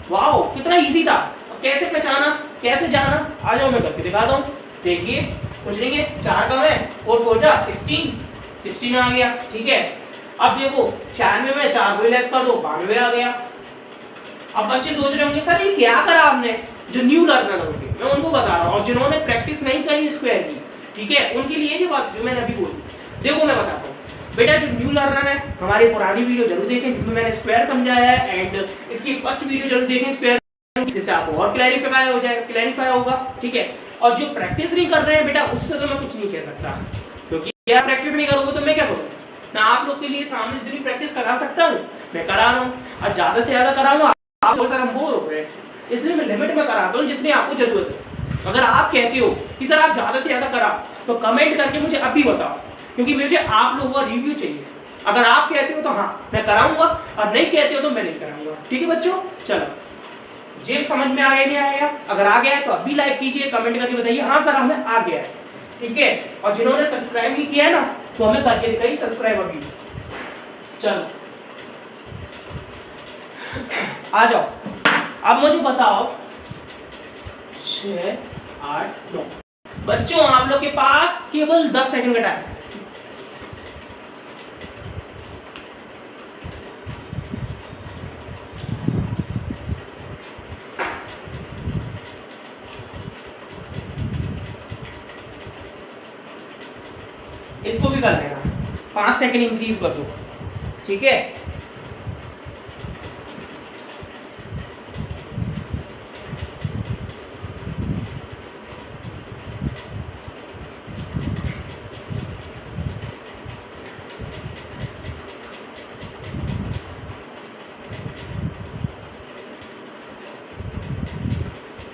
वाओ कितना इजी था। अब कैसे पहचाना, कैसे जाना, आ जाओ मैं करके दिखाता हूँ। देखिए कुछ नहीं है, 4 कम है, 4 4 जा 16 में आ गया, ठीक है। अब देखो 96 में 4 को लेस कर दो, 92 आ गया। अब बच्चे सोच रहे होंगे सर ये क्या करा आपने, जो न्यू लर्नर होंगे मैं उनको बता रहा हूँ, और जिन्होंने प्रैक्टिस नहीं करी स्क्वायर की, ठीक है, उनके लिए जो बात जो मैंने अभी बोली। देखो मैं बताता हूँ बेटा, जो न्यू लर्नर है हमारी पुरानी वीडियो जरूर देखें जिसमें मैंने स्क्वायर समझाया है, एंड इसकी फर्स्ट वीडियो जरूर देखें स्क्वायर, जिससे आपको और क्लैरिफाई होगा, ठीक है। और जो प्रैक्टिस नहीं कर रहे हैं बेटा, उससे तो मैं कुछ नहीं कह सकता, क्योंकि क्या प्रैक्टिस नहीं करोगे तो मैं क्या करूँ? मैं आप लोग के लिए सामने जितनी प्रैक्टिस करा सकता हूँ मैं करा रहा हूँ, और ज्यादा से ज्यादा कराऊंगा आप सर हम बोर हो रहे हैं, इसलिए मैं लिमिट में कराता हूँ जितनी आपको जरूरत है। अगर आप कहते हो कि सर आप ज्यादा से ज्यादा कराओ तो कमेंट करके मुझे अभी बताओ, क्योंकि मुझे आप लोगों का रिव्यू चाहिए। अगर आप कहते हो तो हाँ मैं कराऊंगा, और नहीं कहते हो तो मैं नहीं कराऊंगा, ठीक है बच्चों। चलो जे समझ में आ गया नहीं आएगा? अगर आ गया है तो अभी लाइक कीजिए, कमेंट करके बताइए हाँ सर हमें आ गया है, ठीक है। और जिन्होंने सब्सक्राइब नहीं किया है ना, तो हमें करके दिखाइए सब्सक्राइब अभी। चलो आ जाओ, अब मुझे बताओ 6 8 9। बच्चों आप लोग के पास केवल 10 सेकंड का टाइम है। इसको भी कर लेना, 5 सेकंड इंक्रीज कर दो, ठीक है।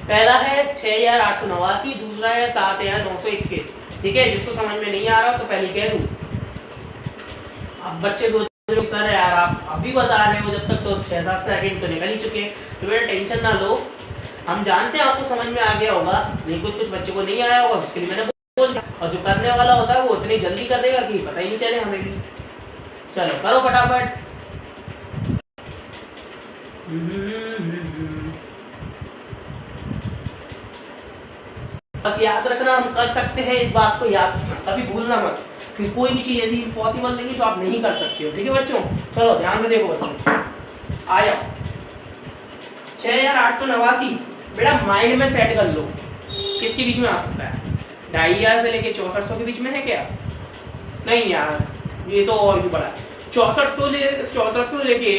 पहला है 6889, दूसरा है 7921, ठीक है। जिसको समझ में नहीं आ रहा तो पहले कह दूं। अब बच्चे सोच रहे हो सर यार आप अभी बता रहे हो, जब तक तो 6-7 सेकंड तो निकल ही चुके, तो बेटा टेंशन ना लो, हम जानते हैं आपको समझ में आ गया होगा, नहीं कुछ बच्चों को नहीं आया होगा, उसके लिए मैंने बोल दिया। और जो करने वाला होता है वो इतनी जल्दी कर देगा कि पता ही नहीं चले हमें भी। चलो करो फटाफट। बस याद रखना, हम कर सकते हैं, इस बात को याद रखना, कभी भूलना मत कि कोई भी चीज ऐसी इम्पॉसिबल नहीं है जो आप नहीं कर सकते हो, ठीक है बच्चों। चलो ध्यान से देखो बच्चों, आ जाओ। 6889 बेटा माइंड में सेट कर लो, किसके बीच में आ सकता है? 2500 से लेके 6400 के बीच में है क्या? नहीं यार ये तो और भी बड़ा है। 6400 लेके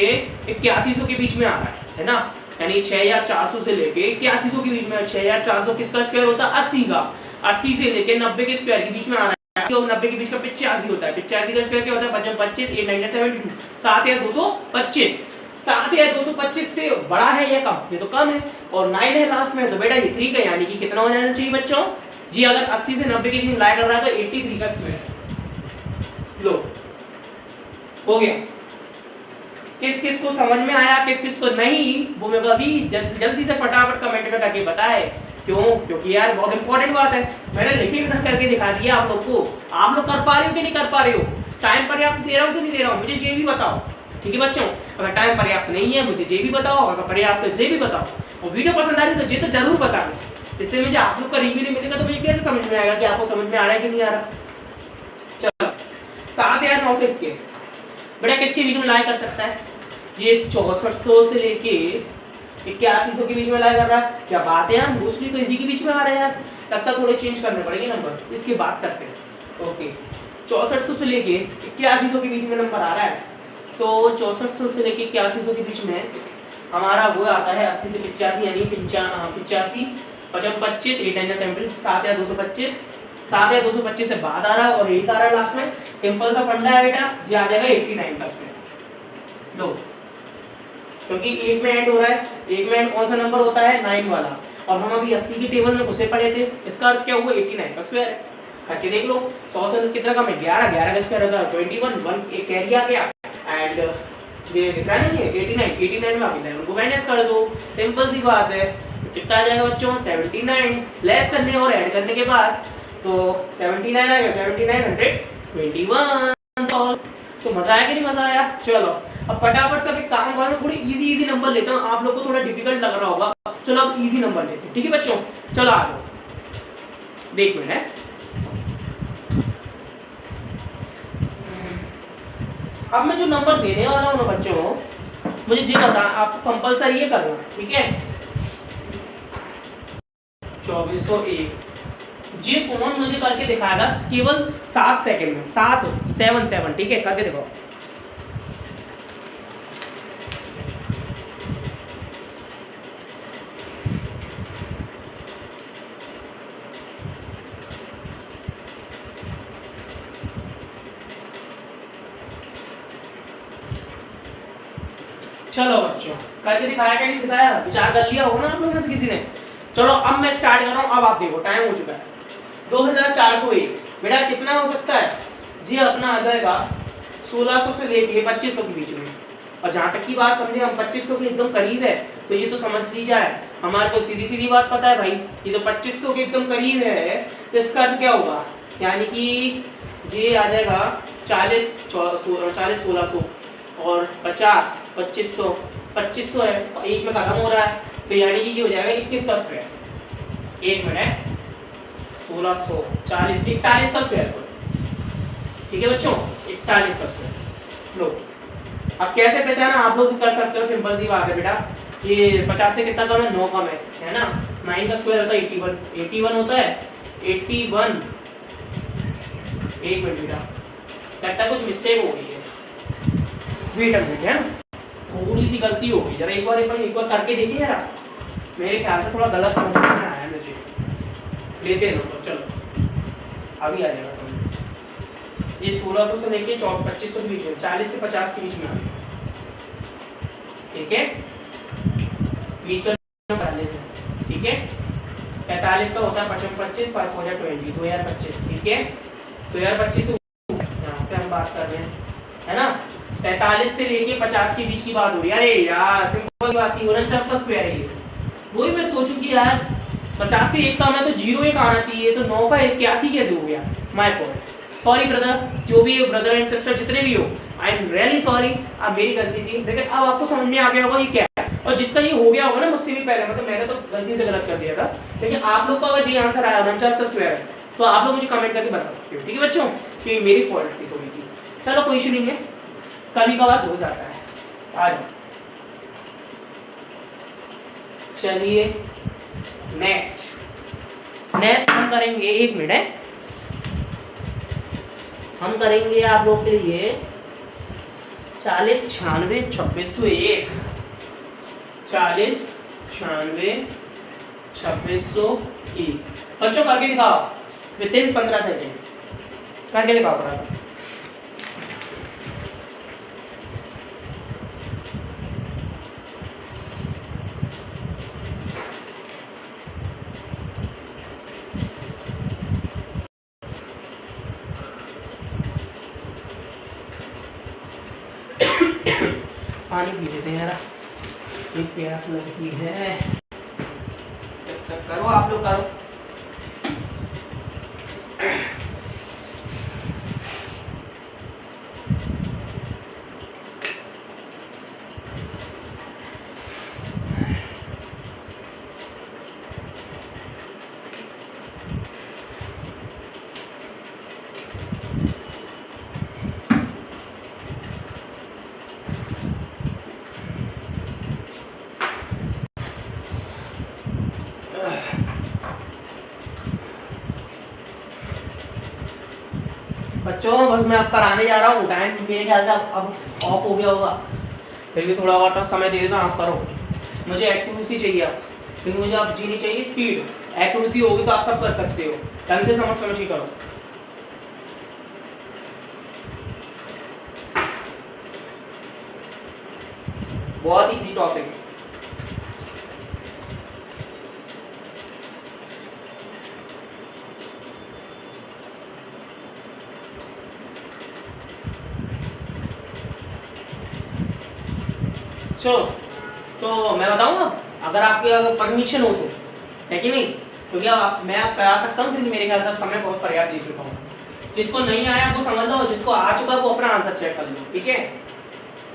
8100 के बीच में आ रहा है ना, यानी 6400 से लेके 8100 के बीच में। 6400 किसका स्क्वायर होता है? 80 का। 80 से लेके 90 के स्क्वायर के बीच में आ रहा है, 80 और 90 के बीच का 85 होता है। 85 का स्क्वायर क्या होता है? 25 8 9 72 7225। 7225 से बड़ा है या कम? ये तो कम है, और 9 है लास्ट में, तो बेटा ये 3 का, यानी कि कितना हो जाना चाहिए बच्चों जी? अगर 80 से 90 के बीच में लाया कर रहा है तो 83 का स्क्वायर लो, हो गया। किस किस को समझ में आया, किस किस को नहीं, वो मेरे को अभी जल्दी से फटाफट कमेंट में करके बताए। क्यों? क्योंकि यार बहुत इंपॉर्टेंट बात है, मैंने लिखे बिना करके दिखा दिया आप लोग को। आप लोग कर पा रहे हो कि नहीं कर पा रहे हो? टाइम पर्याप्त दे रहा हूँ कि नहीं दे रहा हूँ? मुझे ये भी बताओ, ठीक है बच्चों। अगर टाइम पर्याप्त नहीं है मुझे ये भी बताओ, अगर पर्याप्त है ये भी बताओ, और वीडियो पसंद आ रही तो ये तो जरूर बता दो। इससे मुझे आप लोग का रिव्यू नहीं मिलेगा तो मुझे कैसे समझ में आएगा कि आपको समझ में आ रहा है कि नहीं आ रहा। चलो 7,921 बेटा किसके बीच में लाई कर सकता है? ये 6400 से लेके 8100 के बीच में लाई कर रहा है। क्या बात है यार, मोस्टली तो इसी के बीच में आ रहे हैं यार। लगता है थोड़े चेंज करने पड़ेंगे नंबर, इसकी बात करते हैं। ओके 6400 से लेके 8100 के बीच में नंबर आ रहा है, तो 6400 से लेके 8100 के बीच में हमारा वो आता है 80 से 85 यानी 85 55 8 9 70 7,225 7,225 से बाद आ रहा है और 8 आ रहा है लास्ट में। सिंपल सा फंडा है बेटा, ये आ जाएगा 89 का स्क्वायर। लो क्योंकि एक में ऐड हो रहा है, एक में ऐड कौन सा नंबर होता है? 9 वाला, और हम अभी 80 की टेबल में घुसे पड़े थे। इसका अर्थ क्या हुआ? 89 का स्क्वायर है। करके देख लो 100 से कितना कम है? 11 का स्क्वायर होता है 21 1 एक कैरी आ गया एंड ये दिख रहा है नहीं 89 में आप 11 को माइनस कर दो। सिंपल सी बात है। कितना आ जाएगा बच्चों? 79 लेस करने और ऐड करने के बाद तो 79 आ गया 7921। तो मजा आया कि नहीं मजा आया? चलो अब फटाफट से काम करो, थोड़ी इजी नंबर लेता हूँ। आप लोग को थोड़ा डिफिकल्ट लग रहा होगा, चलो अब इजी नंबर लेते हैं, ठीक है बच्चों। चलो आ जाओ, देख मिनट है। अब मैं जो नंबर देने वाला हूँ ना बच्चों, मुझे ये बता, आपको कंपलसरी ये करना, ठीक है। 2401 ये कौन मुझे करके दिखाएगा केवल 7 सेकंड में, 7 ठीक है, करके देखो। चलो बच्चों करके दिखाया क्या नहीं दिखाया? विचार कर लिया होगा ना आप लोगों ने किसी ने। चलो अब मैं स्टार्ट कर रहा हूँ। अब आप देखो टाइम हो चुका है 2401। बेटा कितना हो सकता है? जी अपना आ जाएगा 1600 से लेके 2500 के बीच में। और जहाँ तक की बात समझे हम 2500 के एकदम करीब है, तो ये तो समझ ली जाए, हमारे को सीधी बात पता है भाई, ये तो 2500 के एकदम करीब है। तो इसका अर्थ क्या होगा? यानी कि ये आ जाएगा 40 1600 और 50 2500 है, एक में खत्म हो रहा है, तो यानी कि ये हो जाएगा 21 का स्क्वायर। एक मिनट 1640 41 का स्क्वायर, ठीक है बच्चों 41 का स्क्वायर। लो अब कैसे पहचाना? आप लोग भी कर सकते हो, सिंपल सी बात है बेटा। ये 50 से कितना कम है? 9 कम है ना। 9 का स्क्वायर होता है 81 होता है 81। एक मिनट बेटा, लगता है कुछ मिस्टेक हो गई है, वेट अ मिनट है ना, थोड़ी सी गलती हो गई। जरा एक बार करके देखिए जरा, मेरे ख्याल से थोड़ा गलत समझ में आया मुझे। लेते हैं नंबर, चलो अभी आ जाएगा समझ। ये 1600 से लेके 2500 के बीच में, 40 से 50 के बीच में आ गया, ठीक है। बीच का नंबर डाल लेते हैं, ठीक है। 45 का होता है 25 5 हो जाए 20 2025, ठीक है। 2025 यहाँ पे हम बात कर रहे हैं, है ना। 45 से लेके 50 के बीच की बात हो रही है। अरे यार सिंपल बात थी, 49 का स्क्वायर है ये। वही मैं सोचूं कि यार 50 से 1 कम है तो 0 1 आना चाहिए, तो 9 का 81 कैसे हो गया? माय फॉल्ट, सॉरी ब्रदर, जो भी ब्रदर एंड सिस्टर जितने भी हो, आई एम रियली सॉरी, अब मेरी गलती थी। लेकिन अब आपको समझ में आ गया होगा ये क्या है, और जिसका ये हो गया होगा ना मुझसे भी पहले, मतलब मैंने तो गलती से गलत कर दिया था, लेकिन आप लोग का अगर ये आंसर आया 49 का स्क्वायर है, तो आप लोग मुझे कमेंट करके बता सकते हो, ठीक है बच्चों, कि मेरी फॉल्ट थी थोड़ी सी। चलो कोई इशू नहीं है, कभी कभार हो जाता है। आ जाओ, चलिए नेक्स्ट हम करेंगे, 1 मिनट है, हम करेंगे आप लोग के लिए 40 96 2601, 40 96 2601। बच्चों करके दिखाओ विदिन 15 सेकेंड, करके दिखाओ बराबर। पानी पी लेते हैं यार, एक प्यास लगती है। जब तक करो आप लोग करो। बच्चों बस मैं अब कराने जा रहा हूँ, टाइम मेरे ख्याल से अब ऑफ हो गया होगा, फिर भी थोड़ा और समय दे देता आप करो। मुझे एक्यूरेसी चाहिए अब, क्योंकि मुझे अब जीनी चाहिए स्पीड। एक्यूरेसी होगी तो आप सब कर सकते हो, ढंग से समझ के करो। बहुत इजी टॉपिक है। चलो तो मैं बताऊंगा, अगर आपकी अगर परमिशन हो तो, है कि नहीं? क्योंकि मैं आप करा सकता हूँ, क्योंकि मेरे ख्याल से समय बहुत पर्याप्त दे चुका हूँ। जिसको नहीं आया वो समझ लो, जिसको आ चुका वो अपना आंसर चेक कर लो, ठीक है?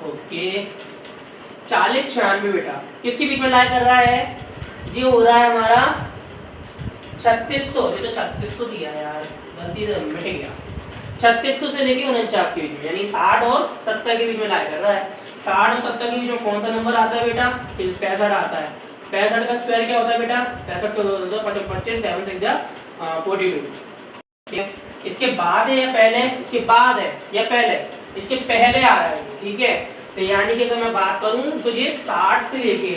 ओके 40 96 बेटा किसके बीच में लाई कर रहा है? जी हो रहा है हमारा 3600, ये तो 3600 दिया यार, गलती से मिट गया। 3600 से लेके 49 के बीच में, यानी 60 और 70 के बीच में लाई कर रहा है। 60 और 70 के बीच में कौन सा नंबर आता है बेटा? 65 आता है। 65 का स्क्वायर क्या होता है बेटा? 65 को 2 25 7 6 42, ठीक है? इसके बाद है या पहले? इसके बाद है या पहले? इसके पहले आ रहा है, ठीक है? तो यानी कि अगर मैं बात करूं तो ये 60 से लेके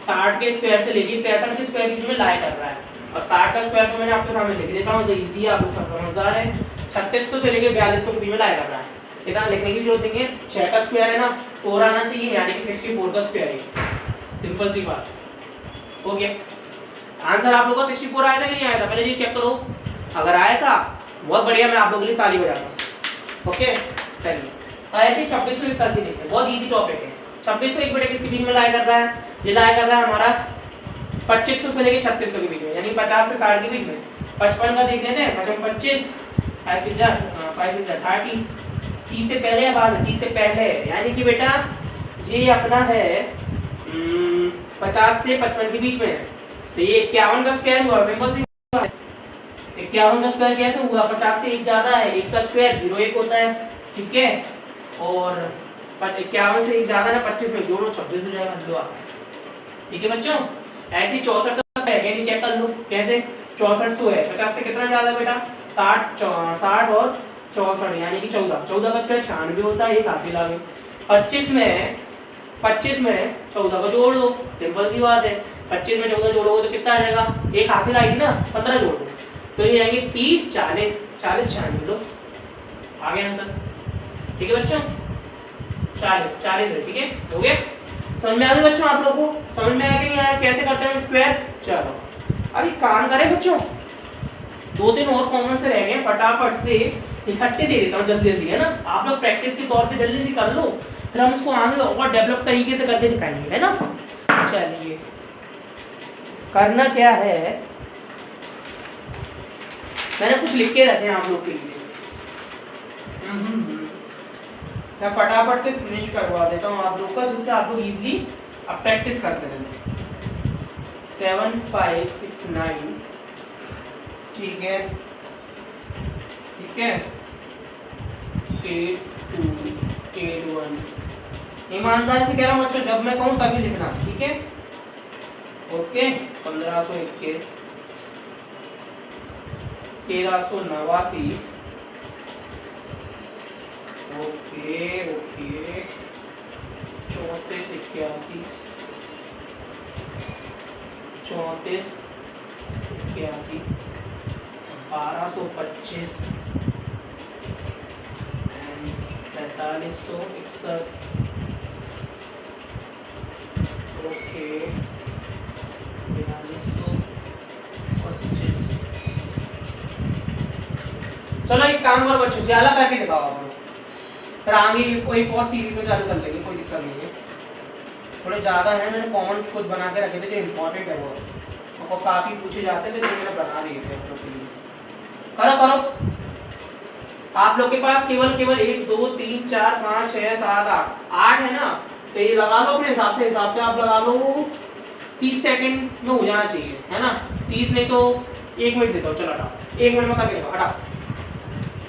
60 के स्क्वायर से लेके 65 के स्क्वायर के बीच में लाई कर रहा है। और 60 का स्क्वायर तो मैंने आपके सामने लिख देता हूं, तो इजी है, आप लोग सब समझदार हैं। 3600 से लेके 4200 के बीच में लाई कर रहा है। इतना लिखने की जरूरत नहीं है, 6 का स्क्वायर है ना, 4 आना चाहिए, यानी कि 64 का स्क्वायर है। सिंपल सी बात, हो गया। आंसर आप लोगों को 64 आया था कि नहीं आया था? पहले ये चेक करो, अगर आया था बहुत बढ़िया, मैं आप लोगों के लिए ताली बजाता हूं। ओके चलिए, ऐसे ही 2601 करके देखते हैं, बहुत इजी टॉपिक है। 2601 बेटे किसके बीच में लाई कर रहा है? ये लाई कर रहा है हमारा 2500 से लेके 3600 के बीच में, यानी 50 से 60 के बीच में। 55 का देख लेते हैं, 55 5 6 30, 30 से पहले या बाद में? 30 से पहले, यानी कि बेटा ये अपना है 50 से 55 के बीच में है। तो ये 51 का स्क्वायर हुआ, सिंपल सी बात है। 51 का स्क्वायर कैसे हुआ? 50 से 1 ज्यादा है, 1 का स्क्वायर 01 होता है, ठीक है? और 51 से 1 ज्यादा है 25 में, जोड़ो 26 हो जाएगा, लो आप, ठीक है बच्चों? ऐसे ही 64 का है, यानी चेक कर लो कैसे? 6400 है, 50 से कितना ज्यादा बेटा? 60 और 64, यानी कि 14 का स्क्वायर 96 होता है, एक हासिल आ गई। 25 में 14 को जोड़ दो, सिंपल सी बात है। 25 में 14 जोड़ोगे तो कितना आ जाएगा? एक हासिल आएगी ना, 15 जोड़ दो, तो ये आएंगे 30 40 40 96 लो, आ गया आंसर, ठीक है बच्चों? 40 है, ठीक है? हो गया? समझ में आ गया बच्चों? आप लोगों को समझ में आया कि नहीं आया कैसे करते हैं स्क्वायर? चलो अभी काम करें बच्चों, 2-3 और कॉमन से रह गए, फटाफट से इकट्ठे दे देता हूँ जल्दी जल्दी, है ना? आप लोग प्रैक्टिस के तौर पे जल्दी जल्दी कर लो, फिर हम इसको आगे और डेवलप तरीके से करके दिखाएंगे, है ना? चलिए करना क्या है, मैंने कुछ लिख के रखे हैं आप लोग के लिए, मैं फटाफट से फिनिश करवा देता हूँ आप लोग का, जिससे आप लोग इजीली अब प्रैक्टिस करते रहेंगे। 7569, ठीक है, ठीक है? 82 81, ईमानदारी से कह रहा हूँ बच्चों, जब मैं कहूँ तभी लिखना, ठीक है? Okay 1521 1389, okay okay 34 81 34 81 1225 4361, okay 4225। चलो एक काम करो बच्चों, ज्यादा करके दिखाओ आप लोग, फिर आगे कोई और सीरीज में चालू कर लेंगे, कोई दिक्कत नहीं है। थोड़े ज़्यादा है, मैंने कॉमन कुछ बना के रखे थे जो इम्पोर्टेंट है वो काफ़ी पूछे जाते थे, तो मैंने बना दिए थे आप लोग के लिए। करो करो। आप लोग के पास केवल 1 2 3 4 5 6 7 8 है ना, तो ये लगा लो अपने हिसाब से आप लगा लो 30 सेकंड में हो जाना चाहिए, है ना। 30 नहीं तो 1 मिनट देता हूँ, चलो हटाओ 1 मिनट में करके देखो, हटाओ।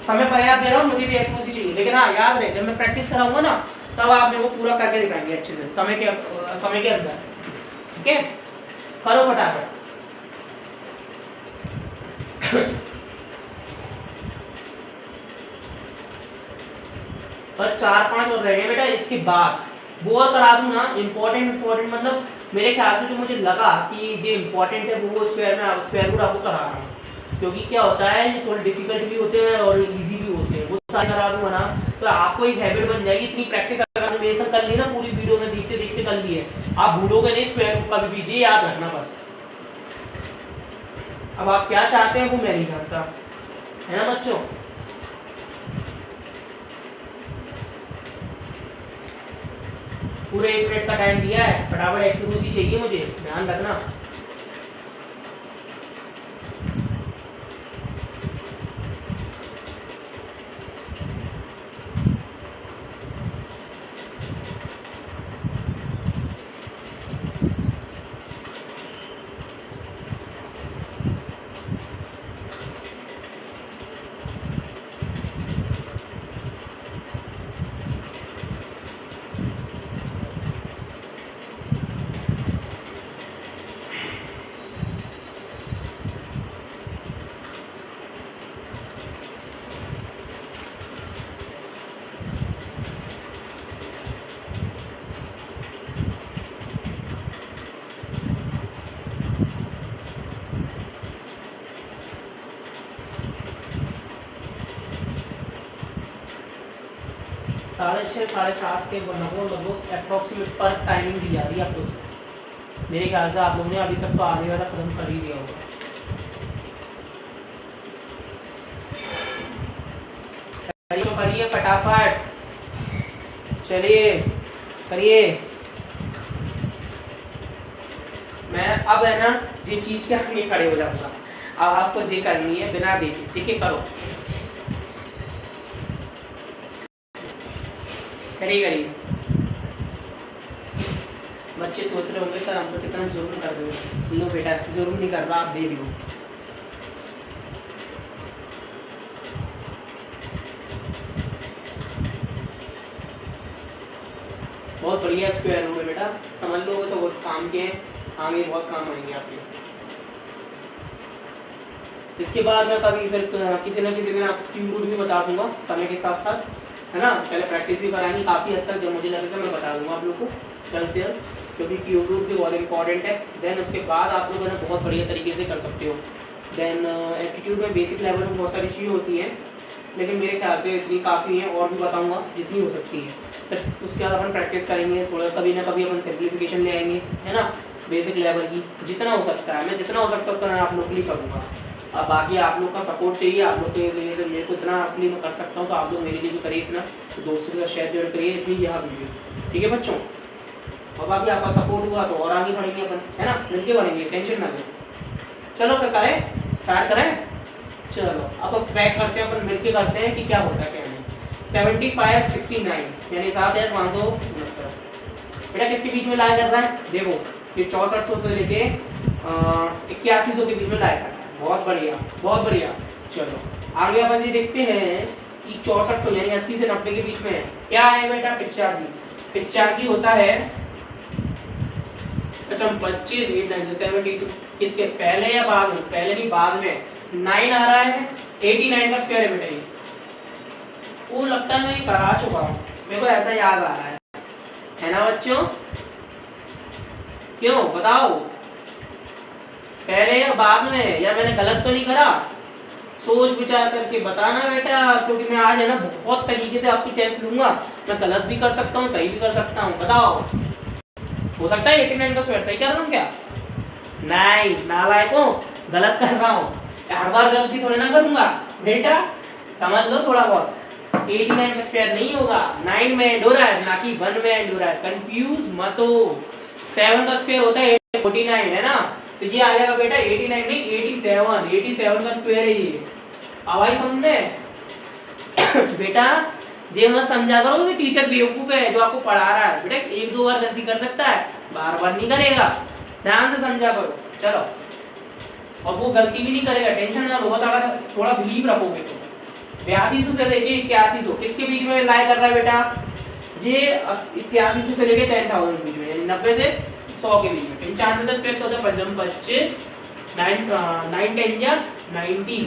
समय पर्याप्त दे रहा हूँ, मुझे भी एक्यूरेसी चाहिए, लेकिन हाँ याद रहे जब मैं प्रैक्टिस कराऊंगा ना तब आप मेरे को पूरा करके दिखाएंगे अच्छे से समय के अंदर, ठीक है। करो फटाफट। और 4-5 और रह गए बेटा, इसके बाद वो और करा दूं ना। इम्पोर्टेंट मतलब मेरे ख्याल से जो मुझे लगा कि ये इम्पोर्टेंट है वो स्क्वायर रूट आपको करा रहा हूँ, क्योंकि क्या होता है ये थोड़े डिफिकल्ट भी होते हैं और इजी भी होते हैं, वो सारे करा दूंगा ना तो आपको एक हैबिट बन जाएगी। इतनी प्रैक्टिस अगर एनिमेशन कर ली ना पूरी वीडियो में देखते देखते कर ली है, आप भूलोगे नहीं स्क्वायर रूट कभी भी, ये याद रखना बस। अब आप क्या चाहते हैं वो मैं नहीं जानता, है ना बच्चों। पूरे 1 मिनट का टाइम दिया है, फटाफट एक्यूरेसी चाहिए मुझे, ध्यान रखना। साढ़े 6 साढ़े 7 के लगभग अप्रॉक्सीमेट पर टाइमिंग दी जा रही है आपको। मेरे ख्याल से आप लोगों ने अभी तक तो आधे वाला खत्म कर ही दिया होगा। करिए फटाफट, चलिए करिए। मैं अब है ना ये चीज के आगे खड़े हो जाऊंगा, अब आपको ये करनी है बिना देखे, ठीक है। करो करिए। बच्चे सोच रहे होंगे सर हम तो कितना जुर्म कर रहे हो। लो बेटा जुर्म नहीं कर रहा, आप दे दो। बहुत बढ़िया स्क्वायर रूट है बेटा, समझ लोगे तो बहुत काम के हैं, आगे बहुत काम आएंगे आपके। इसके बाद मैं कभी फिर किसी न किसी दिन आपको क्यूब रूट भी बता दूंगा समय के साथ साथ, है ना। पहले प्रैक्टिस भी कराएंगे काफ़ी हद तक, जब मुझे लगेगा मैं बता दूंगा आप लोग को जल्द से जल्द, क्योंकि क्यूब रूट भी बहुत इंपॉर्टेंट है। देन उसके बाद आप लोग ना बहुत बढ़िया तरीके से कर सकते हो। देन एप्टीट्यूड में बेसिक लेवल में बहुत सारी चीज़ें होती हैं, लेकिन मेरे ख्याल से इतनी काफ़ी है, और भी बताऊँगा जितनी हो सकती है। फिर उसके बाद अपन प्रैक्टिस करेंगे थोड़ा, कभी ना कभी अपन सिंप्लीफिकेशन ले आएंगे, है ना, बेसिक लेवल की जितना हो सकता है। मैं जितना हो सकता है उतना आप लोग के लिए करूँगा। अब बाकी आप लोग का सपोर्ट चाहिए, आप लोग के लिए तो मेरे को इतना अपनी मैं कर सकता हूँ, तो आप लोग मेरे लिए भी करिए इतना, तो दोस्तों के साथ शेयर जरूर करिए इतनी यह वीडियो, ठीक है बच्चों। और बाकी आपका सपोर्ट हुआ तो और आगे बढ़ेंगे अपन, है ना, मिलके बढ़ेंगे, टेंशन ना लें। चलो फिर करें, स्टार्ट करें। चलो अब ट्रैक करते हैं, अपन मिलके करते हैं कि क्या होता है क्या नहीं। 7569 यानी 7569 बेटा किसके बीच में लाया कर रहा है, देखो ये 6400 से लेके 8100 के बीच में लाया कर रहा है। बहुत बढ़िया बहुत बढ़िया। चलो आगे अपन ये देखते हैं कि 6400 यानी 80 से 90 के बीच में है क्या है बेटा, 85 होता है। अच्छा 25 72 किसके पहले या बाद में, पहले नहीं बाद में 9 आ रहा है, 89 का स्क्वायर है बेटा ये। वो लगता है मैं ये करा चुका हूँ, मेरे को ऐसा याद आ रहा है ना बच्चों, क्यों बताओ, पहले या बाद में, या मैंने गलत तो नहीं करा, सोच विचार करके बताना बेटा, क्योंकि मैं आज है ना बहुत तरीके से आपकी टेस्ट लूंगा। मैं गलत भी कर सकता हूँ, सही भी कर सकता हूँ, बताओ। हो सकता है 89 का स्क्वायर सही कर रहा हूँ क्या, नहीं नालायकों गलत कर रहा हूँ, हर बार गलती थोड़ी ना करूंगा बेटा, समझ लो थोड़ा बहुत, 89 का स्क्वायर नहीं होगा, 9 में एंड हो रहा है ना कि 1 में एंड हो रहा है, कंफ्यूज मत हो। 7 का स्क्वायर होता है 49 है ना, तो ये आ जाएगा बेटा 89 नहीं 87 का स्क्वायर है ये। अब आई समझे बेटा, ये मत समझा करो कि टीचर बेवकूफ है जो आपको पढ़ा रहा है। बेटा एक दो बार गलती कर सकता है, बार बार नहीं करेगा, ध्यान से समझा करो। चलो, और वो गलती भी नहीं करेगा, टेंशन ना लो, बस अगर थोड़ा बिलीव रखोगे तो। 8200 से लेके 8100 किसके बीच में लाई कर रहा है बेटा, ये 8100 से लेके 10,000 के बीच में, यानी 90 से 100 के बीच में। 95 का स्क्वायर होता है 25, 9 10 या 90,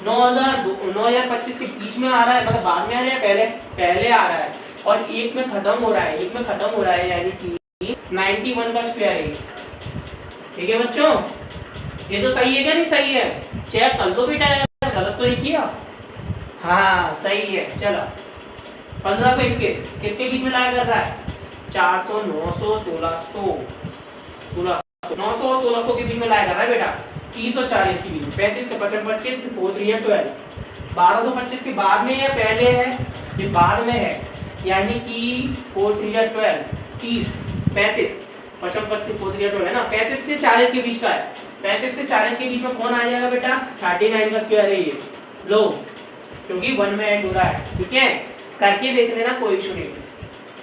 9025 के बीच में आ रहा है, मतलब बाद में आ रहा है, पहले आ रहा है, और एक में खत्म हो रहा है, यानी कि 91 का स्क्वायर है। ठीक है बच्चों, ये तो सही है क्या, नहीं सही है, चेक कर लो बेटा, गलत तो नहीं किया। हाँ सही है। चलो 1521 किसके बीच में लाया कर रहा है, 400 900 1600 900 और 1600 के बीच में लाया कर रहा है बेटा, 30 और 40 के बीच में, 35 का 55 25 4 3 है 12, 1225 के बाद में या पहले है, ये बाद में है, यानी कि 4 3 या 12 30 35 55 25 4 3 या 12 है ना, 35 से 40 के बीच का है, 35 से 40 के बीच में कौन आ जाएगा बेटा, 39 का स्क्वायर है ये, लो क्योंकि 1 में एंड हो रहा है। ठीक है, करके देख लेना, कोई इशू नहीं।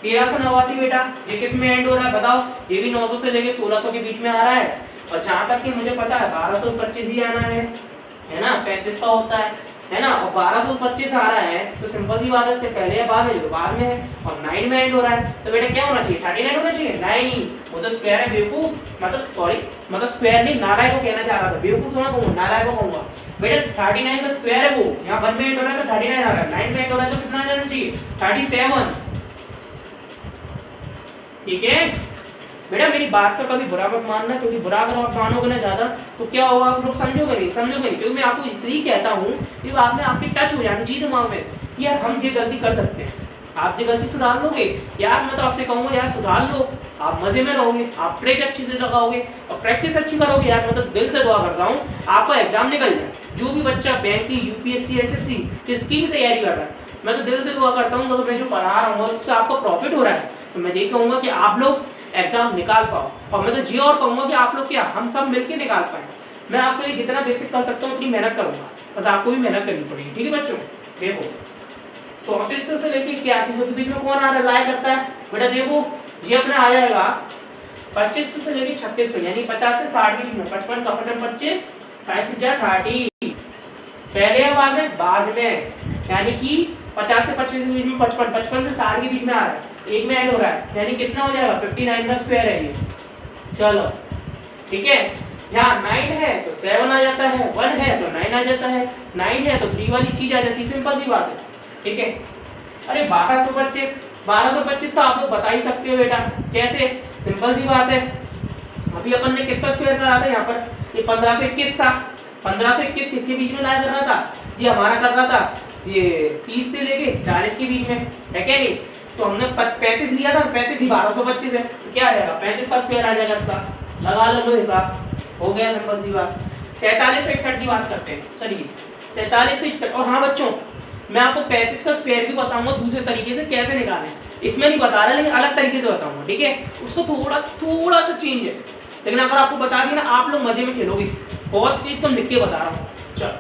1389 बेटा, ये किस में एंड हो रहा है बताओ, ये भी 900 से लेके 1600 के बीच में आ रहा है, और जहां तक कि मुझे पता है 1225 ही आना है ना, 35 का होता है ना, और 1225 आ रहा है, तो सिंपल सी बात है, इससे पहले या बाद में, जो बाद में है, और 9 में एंड हो रहा है, तो बेटा क्या होना चाहिए, 39 होना चाहिए, नहीं वो तो स्क्वायर है बेवकूफ, मतलब स्क्वायर नहीं, नारायण को कहना चाह रहा था, बेवकूफ थोड़ा कहूंगा, नारायण को कहूंगा बेटा, 39 का स्क्वायर है वो, यहाँ 1 में एंड हो रहा है तो 39 आ रहा है, 9 में एंड हो रहा है तो कितना आ जाना चाहिए, 37। ठीक है बेटा, मेरी बात का कभी बुरा मत मानना, क्योंकि बुरा अगर आप मानोगे ना ज्यादा तो क्या होगा, आप लोग समझोगे नहीं, क्योंकि मैं आपको इसलिए कहता हूँ कि बाद में आपके टच हो जानी चाहिए दिमाग में कि यार हम ये गलती कर सकते हैं, आप ये गलती सुधार लोगे यार, मैं तो आपसे कहूँगा यार सुधार लो, आप मजे में रहोगे, आप ब्रेक अच्छे से लगाओगे और प्रैक्टिस अच्छी करोगे यार, मतलब दिल से दुआ कर रहा हूँ आपका एग्जाम निकल जाए। जो भी बच्चा बैंक की, यूपीएससी, एसएससी किसकी भी तैयारी कर रहा है, मैं तो दिल से दुआ करता हूँ, अगर मैं जो पढ़ा रहा हूँ उससे आपको प्रॉफिट हो रहा है, तो मैं ये कहूँगा कि आप लोग एग्जाम निकाल पाओ, और मैं तो ये और कहूँगा कि आप लोग क्या, हम सब मिलकर निकाल पाए। मैं आपके लिए जितना बेसिक कर सकता हूँ उतनी मेहनत करूँगा, बस आपको भी मेहनत करनी पड़ेगी। ठीक है बच्चों, देखो 3400 से लेकर 8100 के बीच में कौन आ रहा है करता है बेटा, देखो ये अपना आ जाएगा 2500 से लेकर 3600, यानी 50 से 60 के बीच में, 55 का 25 25 30 पहले है बाद में, यानी कि 50 से 25 के बीच में 55 से 60 के बीच में आ रहा है, एक में ऐड हो रहा है, यानी कितना हो जाएगा 59 का स्क्वायर है ये। चलो ठीक है, जहाँ 9 है तो 7 आ जाता है, 1 है तो 9 आ जाता है, 9 है तो 3 वाली चीज आ जाती है, सिंपल सी बात है। ठीक है, अरे 1225 तो आप लोग बता ही सकते हो बेटा, कैसे, सिंपल सी बात है, अभी अपन ने किसका स्क्वायर करा था यहाँ पर, ये 1521 था, 1521 किसके बीच में लाया कर रहा था, ये हमारा कर रहा था ये 30 से लेके 40 के बीच में, है क्या नहीं, तो हमने 35 लिया था, 35 ही 1225 है, तो क्या आ जाएगा 35 का स्क्वायर आ जाएगा, इसका लगा लो हिसाब, हो गया सिंपल सी बात। 4761 की बात करते हैं, चलिए 4761, और हाँ बच्चों मैं आपको 35 का स्क्वायर भी बताऊंगा दूसरे तरीके से कैसे निकालें, इसमें नहीं बता रहा लेकिन अलग तरीके से बताऊंगा। ठीक है, उसको थोड़ा सा चेंज है, लेकिन अगर आपको बता दिया ना आप लोग मजे में खेलोगे, बहुत तेज तो लिख के बता रहा हूँ। चलो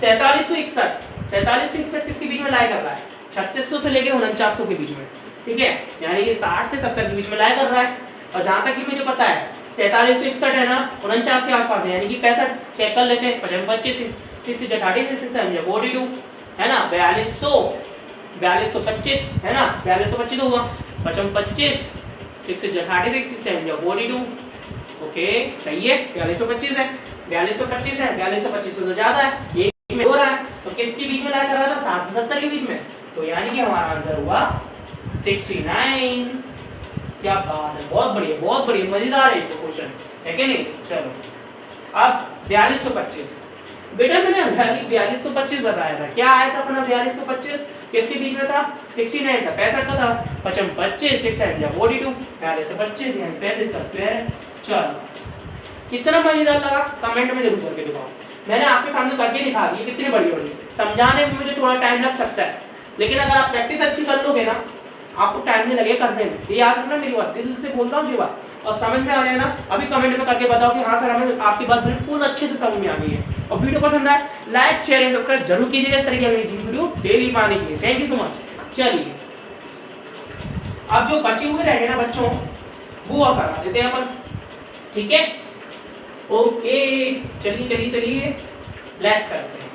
4761 किसके बीच में लाया कर रहा है, 3600 से लेके 4900 के बीच में। ठीक है, यानी कि 60 से 70 के बीच में लाया कर रहा है, और जहां तक कि मुझे पता है 4761 है ना 49 के आसपास है, यानी कि 65 चेक कर लेते हैं, 25 6 से 42 है ना, 4225 है ना, 4225 होगा, 25 6 से 42 ओके सही है, 4225 है, 4225 है, 4225 से तो ज्यादा है, ये में हो रहा है, तो किसके बीच में लाया कर रहा था, 60 से 70 के बीच में, तो यानी कि हमारा आंसर हुआ 69। क्या बात है, बहुत बढ़िया मजेदार है ये क्वेश्चन, है कि नहीं। चलो अब 4225 बेटा, मैंने 4225 बताया था, क्या आया था अपना 4225 किसके बीच में था, 69 था, 65 का था, 25 6 या 42 4225 यानी 35 का स्क्वायर है। चलो कितना मजेदार लगा कमेंट में जरूर करके दिखाओ, मैंने आपके सामने करके दिखा दी, कितनी बड़ी समझाने में मुझे थोड़ा टाइम लग सकता है, लेकिन अगर आप प्रैक्टिस अच्छी कर लोगे ना, आपको टाइम नहीं लगेगा करने में। ये याद रखना मेरी बात, दिल से बोलता हूँ ये बात, और समझ में आ जाए ना, अभी कमेंट में करके बताओ कि हाँ सर हमें आपकी बात बिल्कुल अच्छे से समझ में आ गई है। और वीडियो पसंद आए लाइक शेयर एंड सब्सक्राइब जरूर कीजिएगा इस तरीके की वीडियो डेली पाने के लिए। Thank you so much. चलिए अब जो बचे हुए रह गए ना बच्चों, वो और करा देते हैं अपन, ठीक है? ओके चलिए ब्लेस करते हैं।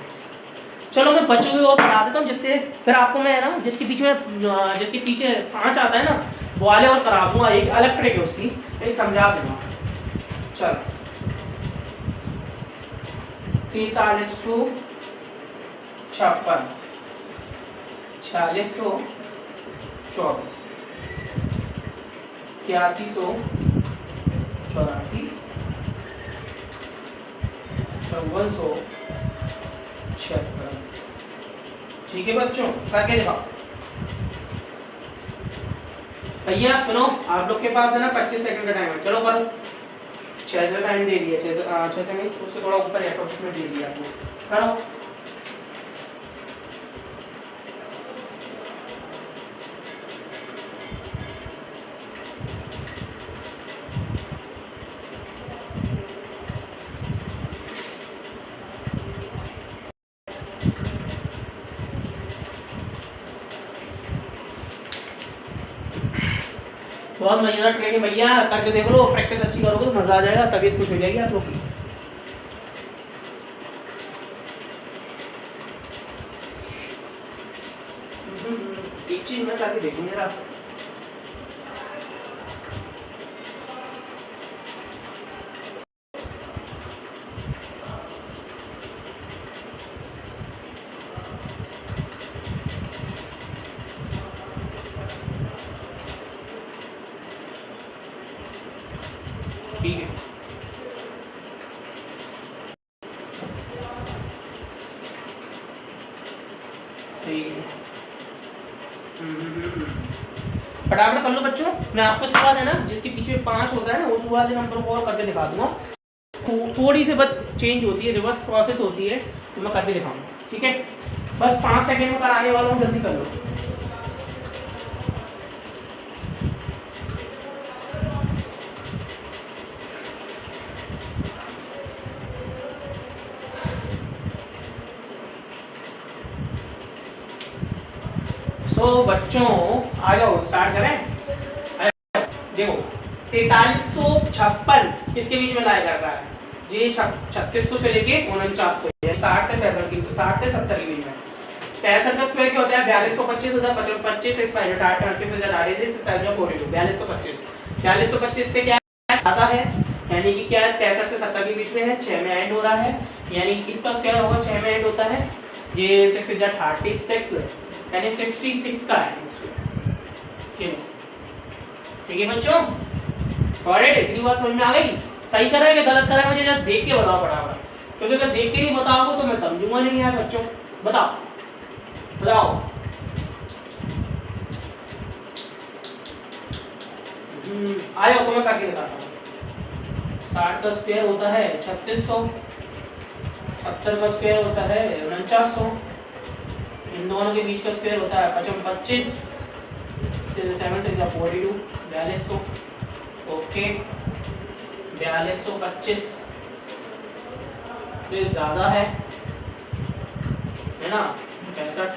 चलो मैं बच्चों को और पढ़ा देता हूँ, जिससे फिर आपको मैं ना जिसके पीछे 5 आता है ना वो वाले और करा दूंगा, एक अलग ट्रिक है उसकी, नहीं समझा दूंगा। चलो 4356 4624 8184 5476। ठीक है बच्चों, करके दिखाओ। भैया सुनो, आप लोग के पास है ना 25 सेकंड का टाइम है, चलो करो। 6 से टाइम दे दिया, 6 से नहीं, उससे थोड़ा ऊपर है, में दे दिया आपको, करो। बहुत मजेदार ट्रेनिंग भैया, करके देख लो, प्रैक्टिस अच्छी करोगे तो मजा आ जाएगा, तबीयत खुश हो जाएगी आप लोग की। एक चीज मैं करके देखूं जरा, ठीक है? सही है। फटाफट कर लो बच्चों, मैं आपको सिखा देना, जिसके पीछे 5 होता है ना उस वाले नंबर को और करके दिखा दूंगा। थोड़ी सी बस चेंज होती है, रिवर्स प्रोसेस होती है, तो मैं करके दिखाऊंगा, ठीक है? बस 5 सेकंड में कराने वाला हूँ, जल्दी कर लो। तो बच्चों आ जाओ, स्टार्ट करें। देखो 4356 किसके बीच में लाया जाता है? ये 3600 से लेके 4900, 60 से 65 की, 60 से 70 के बीच में। 65 का स्क्वायर क्या होता है? 4225 25 से 4225 से क्या आता है? यानी कि क्या है, 65 से 70 के बीच में है, 6 में एंड हो रहा है, यानी इसका स्क्वायर होगा 6 में एंड होता है। ये 6 से 36 यानी 66 का है, ठीक है बच्चों? ऑलरेडी इतनी बात समझ में आ गई? सही कर रहे हैं कि गलत कर रहे हैं, मुझे जरा देख के बताओ फटाफट, क्योंकि अगर देख के नहीं बताओगे तो मैं समझूंगा नहीं यार बच्चों। बताओ आयो तो मैं करके दिखाता हूँ। 60 का स्क्वायर होता है 3600, 70 का स्क्वायर होता है 4900, इन दोनों के बीच का स्क्वायर होता है 25 7 से 42 4200। ओके 4225 ये ज्यादा है ना? 65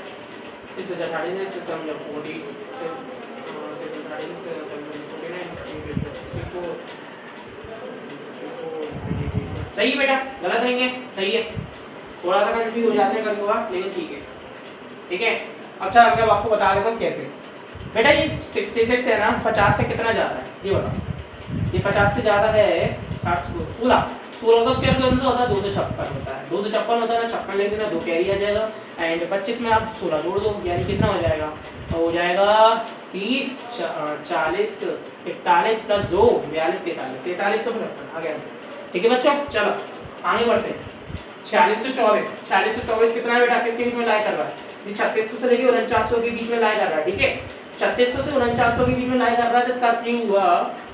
इससे 48 से समझो 40 से 48 से 49 सही है बेटा, गलत नहीं है, सही है। थोड़ा सा कंफ्यूज हो जाते हैं कभी कभार, लेकिन ठीक है। अच्छा अब मैं आपको बता देता हूँ कैसे। बेटा ये 66 है ना, 50 से कितना ज़्यादा है ये बताओ? ये 50 से ज़्यादा है 16 का स्क्वायर कितना होता है? 256 होता है। 256 होता है ना, 56 लेके ना 2 कैरी आ जाएगा, एंड 25 में आप 16 जोड़ दो, यानी कितना हो जाएगा? तो हो जाएगा 30 40 41 प्लस 2 42 43 आ गया। ठीक है बच्चों, चलो आगे बढ़ते हैं। 4624 कितना है बेटा? किसके बीच में लाई कर रहा है? जी 3600 से लेके 4900 के बीच में लाई कर रहा है, ठीक है? 3600 से 4900 के बीच में लाई कर रहा है, तो इसका क्यों हुआ?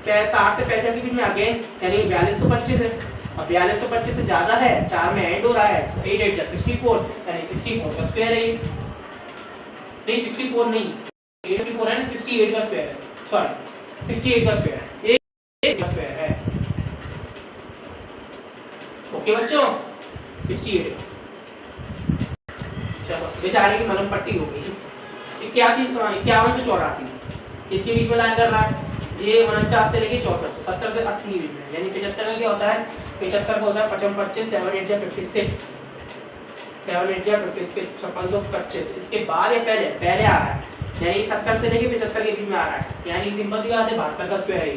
60 से 65 के बीच में आगे, यानी 4225 है। अब 4225 से ज्यादा है, 4 में ऐड हो रहा है, 8 8 64 यानी 64 का स्क्वायर है। नहीं 64 नहीं, 84 है ना, 68 का स्क्वायर है, सॉरी 68 का स्क्वायर है, 1 का स्क्वायर है। ओके बच्चों 68। चलो बेचारे की मलम पट्टी हो गई। 51 से 84 इसके बीच में लाइन कर रहा है, ये 49 से लेके 64, 70 से 80 के बीच में, यानी 75 का क्या होता है, 75 का होता है 55, 7 8 या 56, 7 8 या 56, 5625। इसके बाद ये पहले आ रहा है, यानी 70 से लेके 75 के बीच में आ रहा है, यानी सिंपल सी बात है 72 का स्क्वायर है।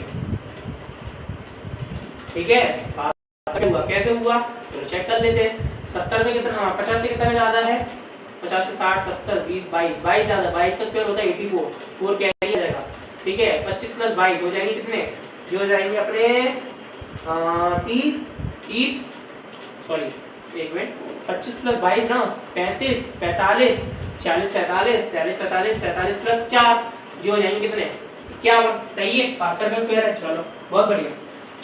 ठीक है, 72 हुआ, कैसे हुआ चलो चेक कर लेते हैं। 70 से कितना, 50 से कितना ज्यादा है, 50 से 60, 70, 20, 22 ज्यादा, 22 का स्क्वायर होता है 84, 4 कैरी आ जाएगा। ठीक है, 25 प्लस 22 हो जाएंगे कितने, जो हो जाएंगे अपने 30 सॉरी एक मिनट, 25 प्लस 22 ना 35, 45, 46, 47, 47, 47 प्लस 4 जो हो जाएंगे कितने, 51। सही है, 72 का स्क्वायर है। चलो बहुत बढ़िया।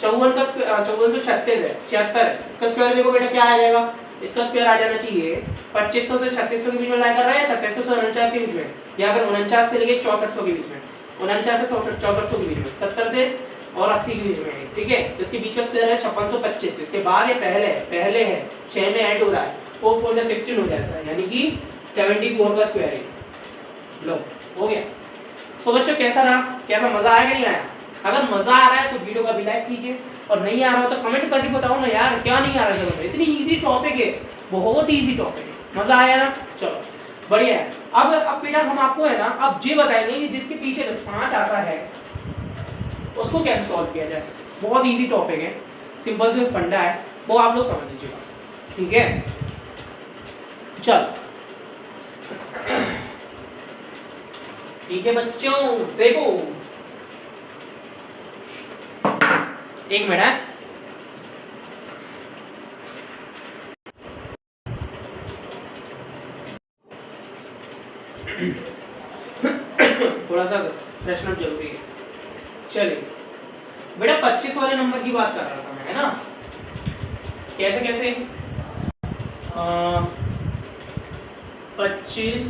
54 का 5436 है, 76, इसका स्क्वायर देखो बेटा क्या आ जाएगा, इसका स्क्वायर आ जाना चाहिए 2500 से 3600 के बीच में लाया कर रहा है, 3600 से 49 के बीच में, या फिर 49 से लेके 6400 के बीच में, 49 से 6400 के बीच में, 70 से और 80 के बीच में। ठीक है, तो इसके बीच का स्क्वायर है 5625। इसके बाद ये पहले है 6 में ऐड हो रहा है, 4 4 या 16 हो जाता है, यानी कि 74 का स्क्वायर है। लो हो गया। सो बच्चों कैसा रहा, कैसा मजा आया कि नहीं आया? अगर मजा आ रहा है तो वीडियो का भी लाइक कीजिए, और नहीं आ रहा हो तो कमेंट करके बताओ ना यार क्या नहीं आ रहा है। इतनी इजी टॉपिक है, बहुत इजी टॉपिक है, मजा आया ना? चलो बढ़िया है। अब बेटा हम आपको है ना अब ये बताएंगे कि जिसके पीछे 5 आता है उसको कैसे सॉल्व किया जाए। बहुत इजी टॉपिक है, सिंपल से फंडा है, वो आप लोग समझ लीजिएगा। ठीक है, चल ठीक है बच्चों, देखो एक मिनट है, थोड़ा सा फ्रेशन अप जरूरी है। चलिए बेटा 25 वाले नंबर की बात कर रहा था मैं, है ना? कैसे कैसे 25,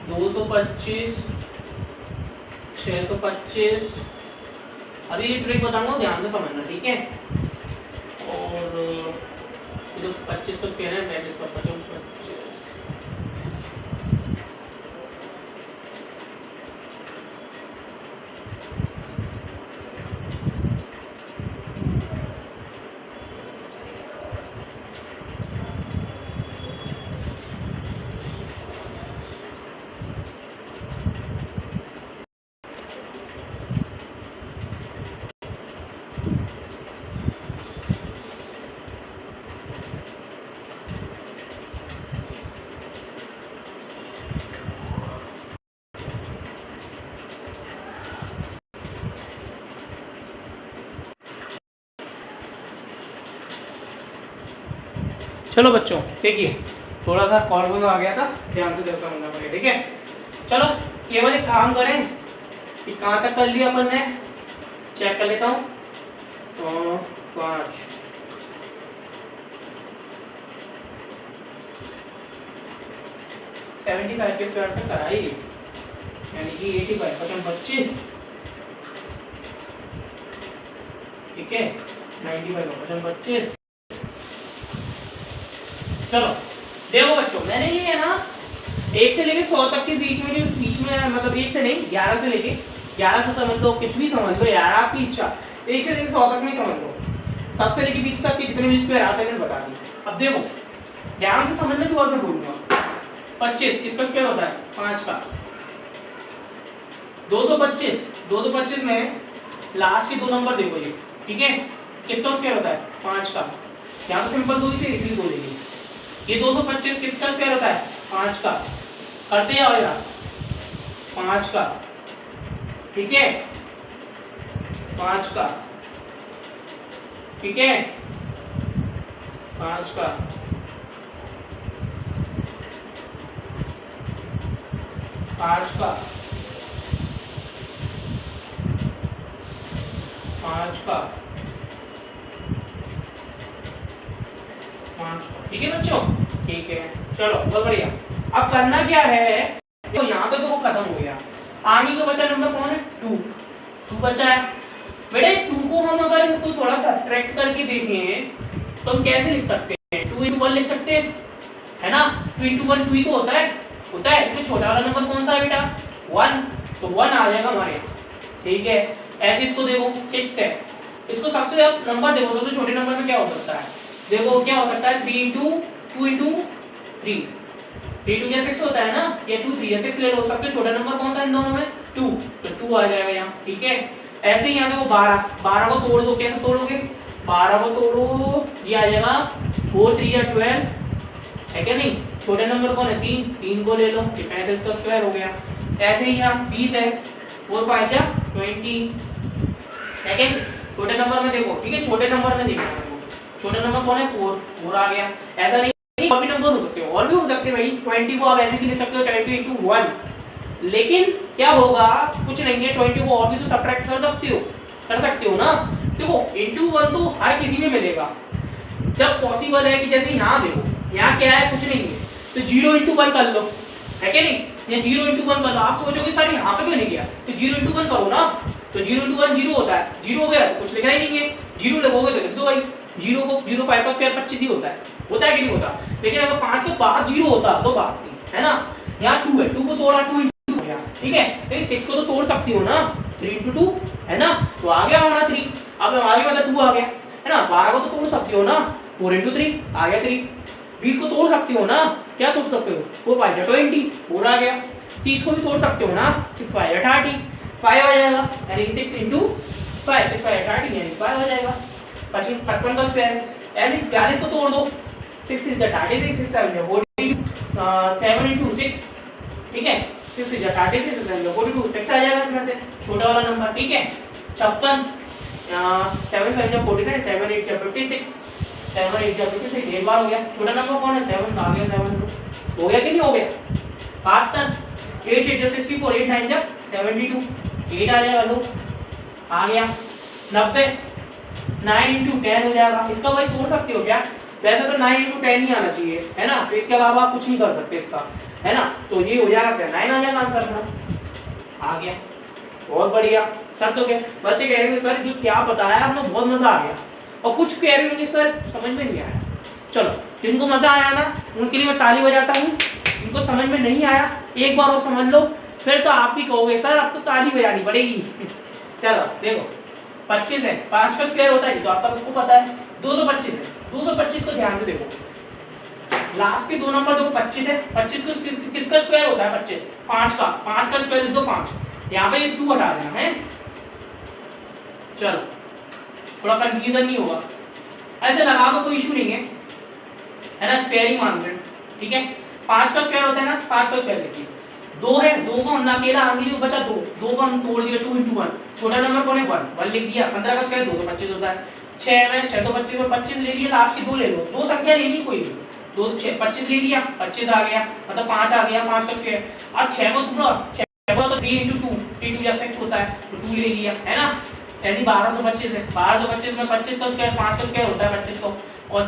225, 625। अभी ये ट्रिक बताऊंगा, ध्यान से समझना, ठीक है? और ये जो 25 का स्क्वायर है, 35 का 25। चलो बच्चों देखिए, थोड़ा सा कॉल आ गया था, ध्यान से देखो समझना पड़ेगा। ठीक है, चलो केवल एक काम करें कि कहाँ तक कर लिया अपन ने, चेक कर लेता हूँ। तो 5 75 के स्क्वायर तक कराई, यानी कि 85 25। ठीक है, 95 25। चलो देखो बच्चों, मैंने ये है ना 1 से लेके 100 तक के बीच में, जो बीच में मतलब 1 से नहीं 11 से लेके 11 से समझ लो, कुछ भी समझ लो यार, आपकी इच्छा। 1 से लेके 100 तक नहीं समझ लो, 10 से लेके 20 तक के जितने भी स्क्वायर आते हैं मैंने बता दी। अब देखो ध्यान से समझने के बाद मैं बोलूंगा। 25 इसका स्क्वायर होता है 5 का, 225 में लास्ट के 2 नंबर देखो ये, ठीक है? किसका स्क्वायर होता है 5 का, यहाँ तो सिंपल 2 ही थे इसलिए बोलेंगे। ये 225 किसका स्क्वायर होता है 5 का, करते जाओ यार 5 का, ठीक है? 5 का, ठीक है? 5 का, 5 का, 5 का, 5 का। ठीक है बच्चों, ठीक है, चलो बहुत बढ़िया। अब करना क्या है, देखो यहाँ तक तो वो खत्म हो गया, आगे का बचा नंबर कौन है, 2 बचा है बेटे। 2 को हम अगर इसको थोड़ा सा सब्ट्रैक्ट करके देखें तो हम कैसे लिख सकते हैं, 2 into 1 लिख सकते हैं, है ना। 2 into 1 2 ही तो होता है, इससे छोटा वाला नंबर कौन सा है बेटा, 1, तो 1 आ जाएगा हमारे यहाँ, ठीक है। ऐसे इसको देखो 6 है, इसको सबसे नंबर देखो, सबसे छोटे नंबर में क्या हो सकता है, देखो क्या हो सकता है, 3 into 2 into 3, 3 2 6 होता है ना, ये 2 3 या 6 ले लो, सबसे छोटा नंबर कौन सा है इन दोनों में, 2, तो 2 आ जाएगा यहाँ, ठीक है। ऐसे ही यहाँ देखो 12 को तोड़ दो, कैसे तोड़ोगे, 12 को तोड़ो, ये आ जाएगा 4 3 या 12, है क्या नहीं। छोटे नंबर कौन है, 3 को ले लो, ये 35 का स्क्वायर हो गया। ऐसे ही यहाँ 20 है, 4 5 या 20, है क्या। छोटे नंबर में देखो, ठीक है, छोटे नंबर में देखो, छोटे नंबर कौन है, 4 आ गया। ऐसा नहीं, और भी नंबर हो सकते हैं, और भी हो सकते हैं भाई, 20 को आप ऐसे भी लिख सकते हो 20 into 1, लेकिन क्या होगा, कुछ नहीं है, 20 को और भी तो सब्ट्रैक्ट कर सकते हो ना। देखो into 1 तो हर किसी में मिलेगा, जब पॉसिबल है कि जैसे यहाँ देखो, यहाँ क्या है, कुछ नहीं है, तो 0 into 1 कर लो, है क्या नहीं, ये 0 into 1 कर लो। आप सोचोगे सर यहाँ पे क्यों नहीं गया, तो 0 into 1 करो ना, तो 0 into 1 0 होता है, 0 हो गया तो कुछ लिखना ही नहीं है, 0 लगोगे तो लिख दो भाई, 0 को 0 5 का स्क्वायर 25 ही होता है कि नहीं होता। लेकिन अगर 5 के बाद 0 होता तो बात थी, है ना। यहाँ 2 है, 2 को तोड़ा, 2 into 2 हो गया, ठीक है। लेकिन 6 को तो तोड़ सकती हो ना, 3 into 2, है ना, तो आ गया हमारा 3। अब आगे वाला 2 आ गया, है ना। 12 को तो तोड़ सकती हो ना, 4 into 3 आ गया 3। 20 को तोड़ सकती हो ना, क्या तोड़ सकते हो, 4 5 या 20, 4 आ गया। 30 को भी तोड़ सकते हो ना, 6 5 या 30, 5 आ जाएगा, यानी 6 into 5, 6 5 या 30 यानी 5 आ जाएगा, 55 का स्क्वायर। ऐसे 42 को तोड़ दो, 6 is 36, 6 7 या 42, 7 into 6, ठीक है, 6 is 36, 6 7 या 42, 6 आ जाएगा इसमें से छोटा वाला नंबर, ठीक है। 56, 7 7 या 49, 7 8 या 56, 7 8 या 56, एक बार हो गया। छोटा नंबर कौन है, 7 आ गया, 7 हो गया कि नहीं हो गया। 72, 8 8 या 64, 8 9 या 72, 8 आ जाएगा, लो आ गया। 90, 9 into 10 हो जाएगा। इसका भाई तोड़ सकते हो क्या, वैसे तो 9 into 10 ही आना चाहिए, है ना, तो इसके अलावा कुछ नहीं कर सकते इसका, है ना। तो ये हो जाएगा क्या, 9 आ जाएगा आंसर अपना, आ गया, बहुत बढ़िया। सर तो क्या बच्चे कह रहे हैं सर जो क्या बताया आपने बहुत मजा आ गया, और कुछ कह रहे होंगे सर समझ में नहीं आया। चलो जिनको मजा आया ना उनके लिए मैं ताली बजाता हूँ, जिनको समझ में नहीं आया एक बार और समझ लो, फिर तो आप भी कहोगे सर अब तो ताली बजानी पड़ेगी। चलो देखो 25 है, 5 का स्क्वायर होता है तो आप सबको पता है, 225 है, 225 को ध्यान से देखो, लास्ट के दो नंबर देखो 25 है, 25 को किसका स्क्वायर होता है, 25 5 का स्क्वायर लिख दो 5, यहाँ पे ये 2 हटा देना है। चलो थोड़ा कंफ्यूजन नहीं होगा, ऐसे लगा दो कोई इशू नहीं है ना, स्क्वायर ही मान रहे, ठीक है। 5 का स्क्वायर होता है ना, 5 का स्क्वायर लिखिए, 2 है, 2 को हमने अकेला आंगली में बचा 2 को हम तोड़ दिया, 2 into 1, छोटा नंबर कौन है 1 लिख दिया। 15 का स्क्वायर 225 होता है, 6 में 625 और 25 ले लिए, लास्ट की 2 ले लो, 2 संख्या लेनी कोई भी, 2 6 25 ले लिया, 25 आ गया, मतलब 5 आ गया, 5 का स्क्वायर। अब 6 को तोड़ो, 6 को तो 3 into 2, 3 2 या 6 होता है, तो 2 ले लिया, है ना। ऐसे 1225 है, 1225 में 25 का स्क्वायर 5 का स्क्वायर होता है 25 को, और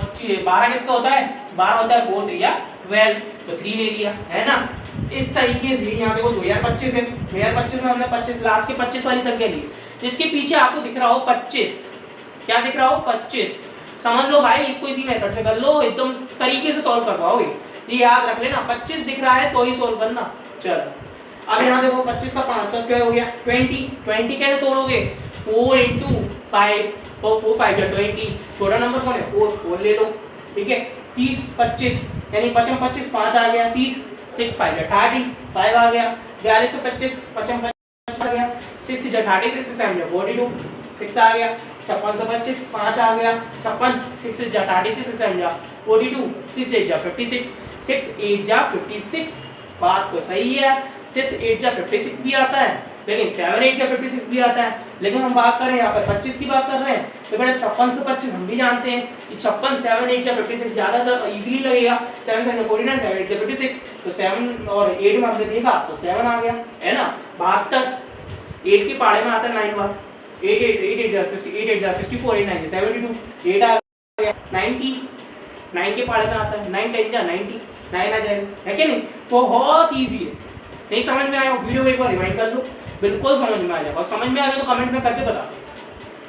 12 किसका होता है, 12 होता है 4 3 या 12, तो 3 ले लिया, है ना। इस तरीके से यहाँ देखो 2025 है, 2025 में हमने 25 लास्ट के 25 वाली संख्या ली, इसके पीछे आपको दिख रहा हो 25, क्या दिख रहा हो 25, समझ लो भाई, इसको इसी मेथड से कर लो, एकदम तरीके से सॉल्व कर पाओगे जी, याद रख लेना 25 दिख रहा है तो ही सॉल्व करना। चलो अब यहाँ देखो 25 का 5 का स्क्वायर हो गया, 20 कैसे तोड़ोगे, 4 into 5, 4 5 या 20, छोटा नंबर कौन है 4 ले लो, ठीक है। 30 25 यानी 25 5 आ गया, 30 6 5 या 30 5 आ गया, 42 25 55 आ गया, 6 या 36 6 7 या 42 6 आ गया, 56 25 5 आ गया, 56 6 या 36 6 7 या 42 6 8 या 56 6 8 या 56, बात तो सही है, 6 8 या 56 भी आता है, लेकिन 7 8 या 56 भी आता है, लेकिन हम बात कर रहे हैं यहाँ पर 25 की बात कर रहे हैं, तो बेटा 56 से 25 हम भी जानते हैं कि 56 7 8 या 56 ज़्यादा इजीली लगेगा, 7 7 या 49 7 8 या 56, तो 7 और 8 में हमने देखा तो 7 आ गया, है ना। 72 8 के पाड़े में आता है 9 बार, 8 8 8 8 या 60 8 8 या 64 8 9 72 8 आ गया, 90 9 के पहाड़े में आता है, 9 10 जा 90, 9 आ जाएगा, है कि नहीं? तो बहुत ईजी है। नहीं समझ में आया वीडियो को एक बार रिवाइंड कर लो, बिल्कुल समझ में आ जाएगा। और समझ में आ गया तो कमेंट में करके बता दो।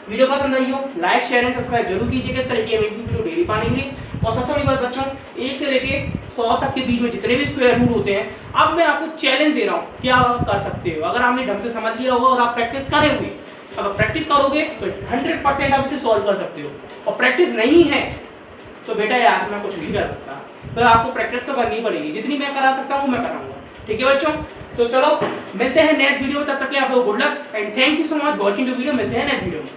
वीडियो पसंद आई हो लाइक शेयर एंड सब्सक्राइब जरूर कीजिएगा इस तरह की अमेजिंग वीडियो डेली पाने के लिए। और सबसे बड़ी बात बच्चों, 1 से लेके 100 तक के बीच में जितने भी स्क्वायर रूट होते हैं, अब मैं आपको चैलेंज दे रहा हूँ कि आप कर सकते हो। अगर आपने ढंग से समझ लिया होगा और आप प्रैक्टिस करेंगे, अगर प्रैक्टिस करोगे तो 100% आप इसे सॉल्व कर सकते हो। और प्रैक्टिस नहीं है तो बेटा यार मैं कुछ नहीं कर सकता, तो आपको प्रैक्टिस तो करनी पड़ेगी। जितनी मैं करा सकता हूँ मैं कराऊंगा, ठीक है बच्चों? तो चलो मिलते हैं नेक्स्ट वीडियो में, तब तक के लिए आप लोग good luck and thank you so much watching the video. मिलते हैं नेक्स्ट वीडियो में।